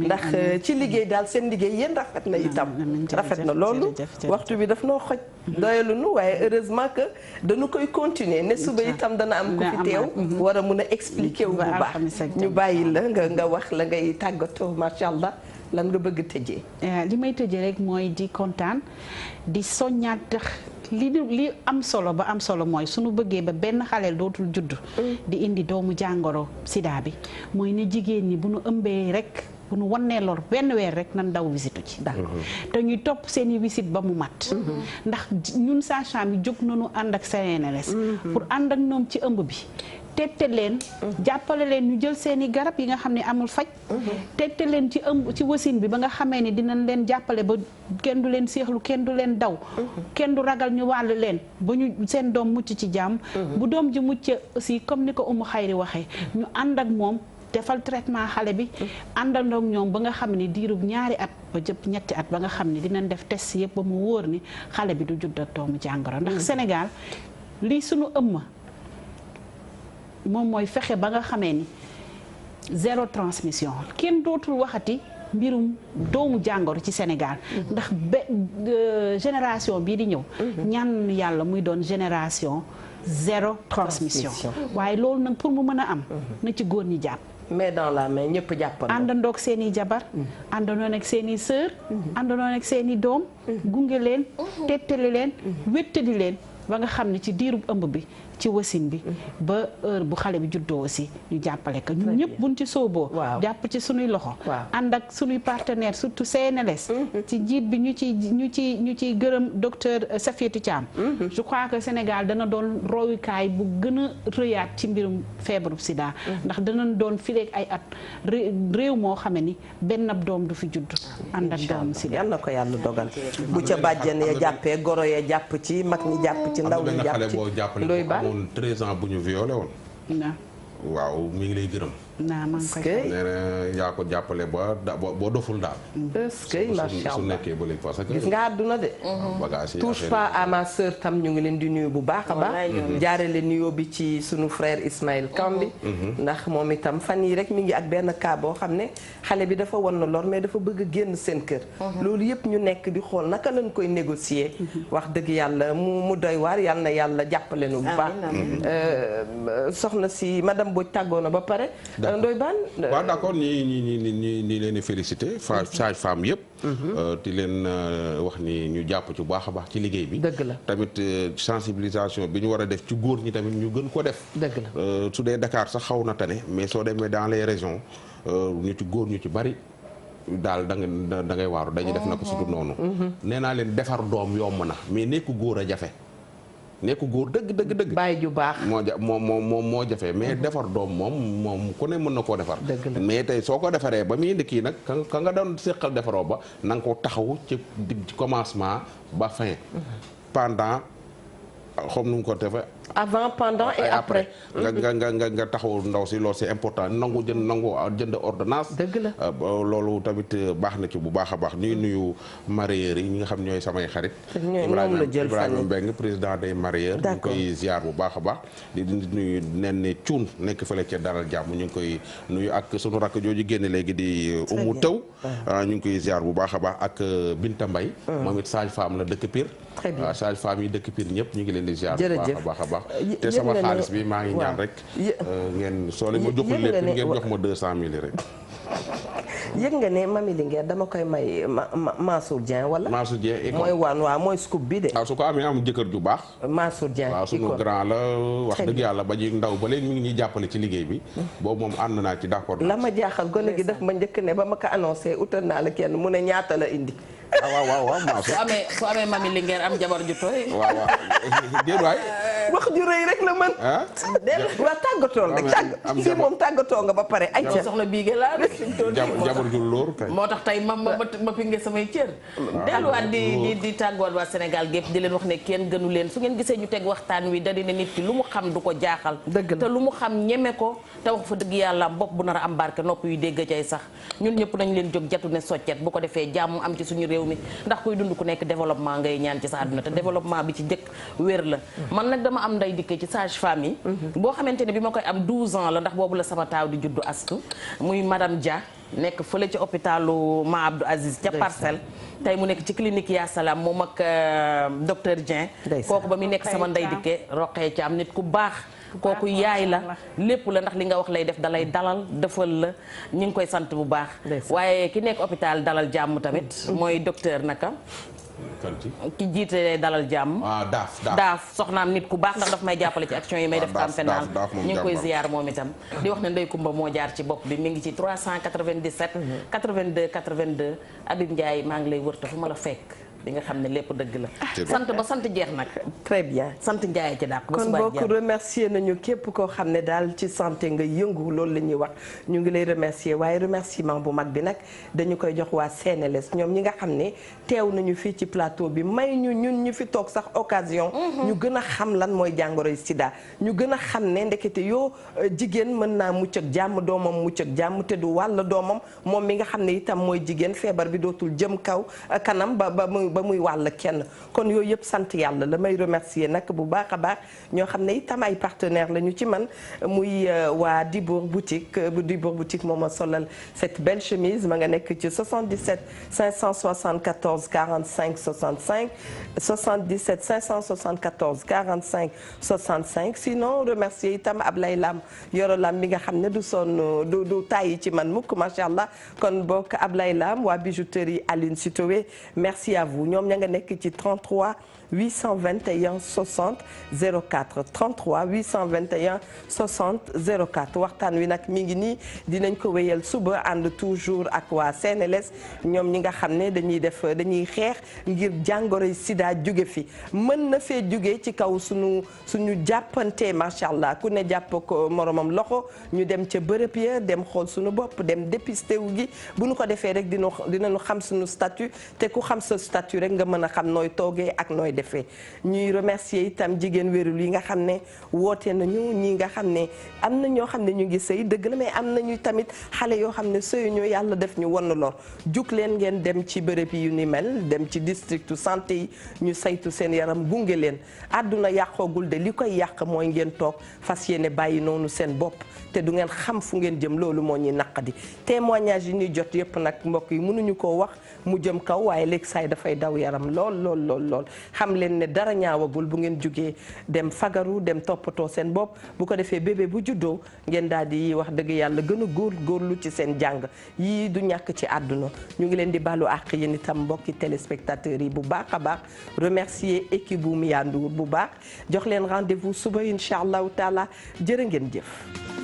ndax ci liggéey daal seen liggéey yéen rafet na itam rafet na loolu waxtu bi daf noo xoj doyalu nu waaye heureusement que dañu koy continuer ne suba itam dana am ku fi teew war a mun a expliquer wu bu baax ñu bàyyi la nga wax la ngay tàggatoo macha allah lan nga bëgg tëjee. li may tëjee rek mooy di kontaan di soññaat li am solo ba am solo mooy suñu bëggee ba benn xaleel dootul judd. di indi doomu jàngoro sida bi mooy ne jigéen ñi bu nu ëmbee rek bu nu wannee lor benn weer rek nan daw visitu ci. te ñuy topp seen i visite ba mu mat. ndax ñun sage-femme yi jóg nañu ànd ak CNRS. pour ànd ak ñoom ci ëmb bi. tette leen jàppale leen ñu jël seeni garab yi nga xam ne amul faj tette leen ci ëmb ci wasin bi ba nga xamee ni dinañ leen jàppale ba kenn du leen seexlu kenn du leen daw kenn du ragal ñu wàll leen ba ñu seen doom mucc ci jàmm bu doom ji mucc aussi comme ni ko Umu Xayri waxee ñu ànd ak moom defal traitement xale bi àndandoo ak ñoom ba nga xam ne diirub 2 at ba jëpp 3 at ba nga xam ne dinañ def test yëpp ba mu wóor ni xale bi du judd ak doomu jàngoro ndax Sénégal lii sunu ëmma moom mooy fexe ba nga xamee ni 0 transmission kenn dootul waxati mbirum doomu jàngoro ci Sénégal ndax génération bii di ñëw ñaan yàlla muy doon génération 0 transmission waaye loolu nag pour mu mën a am na ci góor ñi jàpp mais dans la main ñëpp jàppandoo àndandoog seen i jabar àndandoo ak seen i sœur àndandoo ak seen i doom gunge leen tettali leen wéttali leen ba nga xam ne ci diirub ëmb bi ci wasin bi ba heure bu xale bi juddoo aussi ñu jàppale ko ñun ñëpp buñ ci sooboo jàpp ci sunuy loxo ànd ak sunuy partenaire surtout CNLS ci njiit bi ñu ciy gërëm docteur Safiatou Thiam je crois que Sénégal dana doon royukaay bu gën a rëyaat ci mbirum feebaru sida ndax dana doon fileeg ay at réew moo xame ni benn ab doom du fi judd ànd ak doomu sida yal na ko yàlla dogal bu ca bàjjen ya jàppee goro ya jàpp ci mag ñi jàpp ci ndaw ñi jàpp ci ndoy ba amoon 13 ans bu ñu violé woon waaw mi ngi lay gërëm naa man koy nee na yaa ko jàppale ba boo doful daal. est-ce que macha allah su nekkee ba léegi parce que. gis nga àdduna de. bagage yi touche pas à ma sœur tam ñu ngi leen di nuyu bu baax a baax. jaarale nuyoo bi ci sunu frère Ismaël Kambi. ndax moom itam fan yi rek mi ngi ak benn cas boo xam ne xale bi dafa wan na lor mais dafa bëgg a génn seen kër. loolu yëpp ñu nekk di xool naka lañ koy négocier. wax dëgg yàlla mu doy waar yàlla na yàlla jàppale nu bu baax. soxna si madame Mbodj tàggoo na ba pare. Ndoye Bane waaw d'accord ñi leen di félicité sage-femme yëpp di leen wax ni ñu jàpp ci bu baax a baax ci liggéey bi dëgg la tamit sensibilisation bi ñu war a def ci góor ñi tamit ñu gën ko def dëgg la su dee Dakar sax xaw na tane mais soo demee dans les régions ñu ci góor ñu ci bari daal da ngay waaru dañuy def na ko surtout noonu nee naa leen defar doom yomb na mais nekk góor a jafe nekk góor dëgg. bàyyi ju baax moo jafe mais defar doom moom ku ne mën na koo defar. mais tey soo ko defaree ba muy indi kii nag ka nga doon séqal defaroo ba na nga ko taxaw ci commencement ba fin. pendant xam nu mu ko defee. avant pendant et après. nga taxaw ndaw si loolu c'est important nangu jënd ordonnance. dëgg la loolu tamit baax na ci bu baax a baax ñuy nuyu mareyeurs yi ñi nga xam ñooy samay xarit. Ibrahima Mbengue président des mareyeurs. ñu ngi koy ziar bu baax a baax. di nuyu nen ne cuun nekk fële ca dalal jàmm ñu ngi koy nuyu ak sunu rakk jooju génne léegi di. Umu Taw ñu ngi koy ziar bu baax a baax ak Binta Mbaye. moom it sage-femme la dëkk Pire. très bien sage-femme yi dëkk Pire ñëpp ñu ngi leen di ziar bu baax a baax. te sama xaalis bi maa ngi ñaan rek ngeen soo leen ma joxul lépp ngeen jox ma 200 000 rek. yëg nga ne Mami Linguère dama koy may Mansour Dieng wala. Mansour Dieng mooy waaw mooy scoop bi de. waaw su ko amee am jëkkër ju baax. Mansour Dieng waaw sunu grand la wax dëgg yàlla ba ji ndaw ba léegi mi ngi ñuy jàppale ci liggéey bi. boobu moom ànd naa ci d'accord. la ma jaaxal gone gi daf ma njëkk ne ba ma ko annoncé utal naa la kenn mu ne ñaata la indi. waaw Mansour. su amee Mami Linguère am jabar ju tooy. waaw déedéet waay. wax ju rëy rek la mën. waa tàggatool rek fii moom tàggatoo nga ba pare ay ca soxna biige laa jabar ju lóor kay moo tax tey ma pinge samay cër delluwaat di tàggoot waa Sénégal gépp di leen wax ne kenn gënu leen su ngeen gisee ñu teg waxtaan wi da dina nit ki lu mu xam du ko jaaxal te lu mu xam ñeme ko te wax fa dëgg yàlla bopp bu nar a am barke nopp yu dégg cay sax ñun ñëpp nañ leen jóg jatu ne soccet bu ko defee jàmm am ci suñu réew mi ndax kuy dund ku nekk développement ngay ñaan ci sa àdduna te développement bi ci jëkk wér la man nag dama am nday dikkee ci sage femme yi boo xamante ne bi ma koy am 12 ans la ndax boobu la sama taaw di juddu astu muy madame Dia nekk fële ci hôpitalu Ma Abdou Aziz ca Parcelles tey mu nekk ci clinique Ya Salam moom ak docteur Dieng kooku ba muy nekk sama nday dikkee roqee ci am nit ku baax kooku yaay la lépp la ndax li nga wax lay def dalay dalal defal la ñu ngi koy sant bu baax waaye ki nekk hôpital dalal jàmm tamit mooy docteur naka ki jiite dalal jàmm daaf soxnaam nit ku baax ndax daf may jàppale ci action yi may def camp pénal ñu ngi koy ziyaar moom itam di wax ne Ndey Kumba moo jaar ci bopp bi mi ngi ci 397 82 82 Abib Ndiaye maa ngi lay wër te fu ma la fekk di nga xam ne lépp dëgg la sant ba sant jeex nag très bien sant Ndiaye ci dàq kon bokk remercier nañu képp koo xam ne daal ci santé nga yëngu loolu la ñuy wax ñu ngi lay remercier waaye remerciement bu mag bi nag dañu koy jox waa CNLS ñoom ñi nga xam ne teew nañu fii ci plateau bi may ñun ñu fi toog sax occasion ñu gën a xam lan mooy jàngoroy sida ñu gën a xam ne ndekete yoo jigéen mën naa mucc ak jàmm doomam mucc ak jàmm te du wàll doomam moom mi nga xam ne itam mooy jigéen feebar bi dootul jëm kaw kanam ba muy wàll kenn kon yooyu yëpp sant yàlla la may remercier nag bu baax a baax ñoo xam ne itam ay partenaire la ñu ci man muy waa Dibour boutique moom a solal cette belle chemise ma nga nekk ci 77 574 45 65 77 574 45 65 sinon remercier itam Ablaye Lam Yoro Lam mi nga xam ne du sonn du tàyyi ci man mukk macha allah kon bokk Ablaye Lam waa bijouterie Aline Sitoé merci à vous vous ñoom ña nga nekk ci 33 821 60 04 33 821 60 04 waxtaan wi nag mi ngi nii dinañ ko wéyal suba ànd toujours ak waa CNLS ñoom ñi nga xam ne dañuy xeex ngir jàngoroy sida jóge fi mën na fee jóge ci kaw suñu jàppante macha allah ku ne jàpp ko moromam loxo ñu dem ca bërëb ya dem xool suñu bopp dem dépisté wu gi bu ñu ko defee rek dinañu xam suñu statut te ku xam sa statut rek nga mën a xam nooy toogee ak nooy defee ñuy remercier itam jigéen wérul yi nga xam ne woote nañu ñi nga xam ne am na ñoo xam ne ñu ngi sëy dëgg la mais am nañu tamit xale yoo xam ne sëyuñu yàlla def ñu won lor jug leen ngeen dem ci bërëb yu ni mel dem ci district santé yi ñu saytu seen yaram gunge leen àdduna yàqoogul de li koy yàq mooy ngeen toog fas yéene bàyyi noonu seen bopp te du ngeen xam fu ngeen jëm loolu moo ñuy naqadi témoignage yi ñuy jot yëpp nag mbokk yi mënuñu koo wax mu jëm kaw waaye léegi saay dafay daw yaram lool xam leen ne dara ñaawagul bu ngeen jugee dem fagaru dem toppatoo seen bopp bu ko defee bébé bu juddoo ngeen daal di wax dëgg yàlla gën a góorlu ci seen jàng yii du ñàkk ci àdduna ñu ngi leen di baalu àq yéen itam mbokki téléspectateurs yi bu baax a baax remercier équipe bu Mia Ndour bu baax jox leen rendez-vous suba incha allahu taala jërë ngeen jëf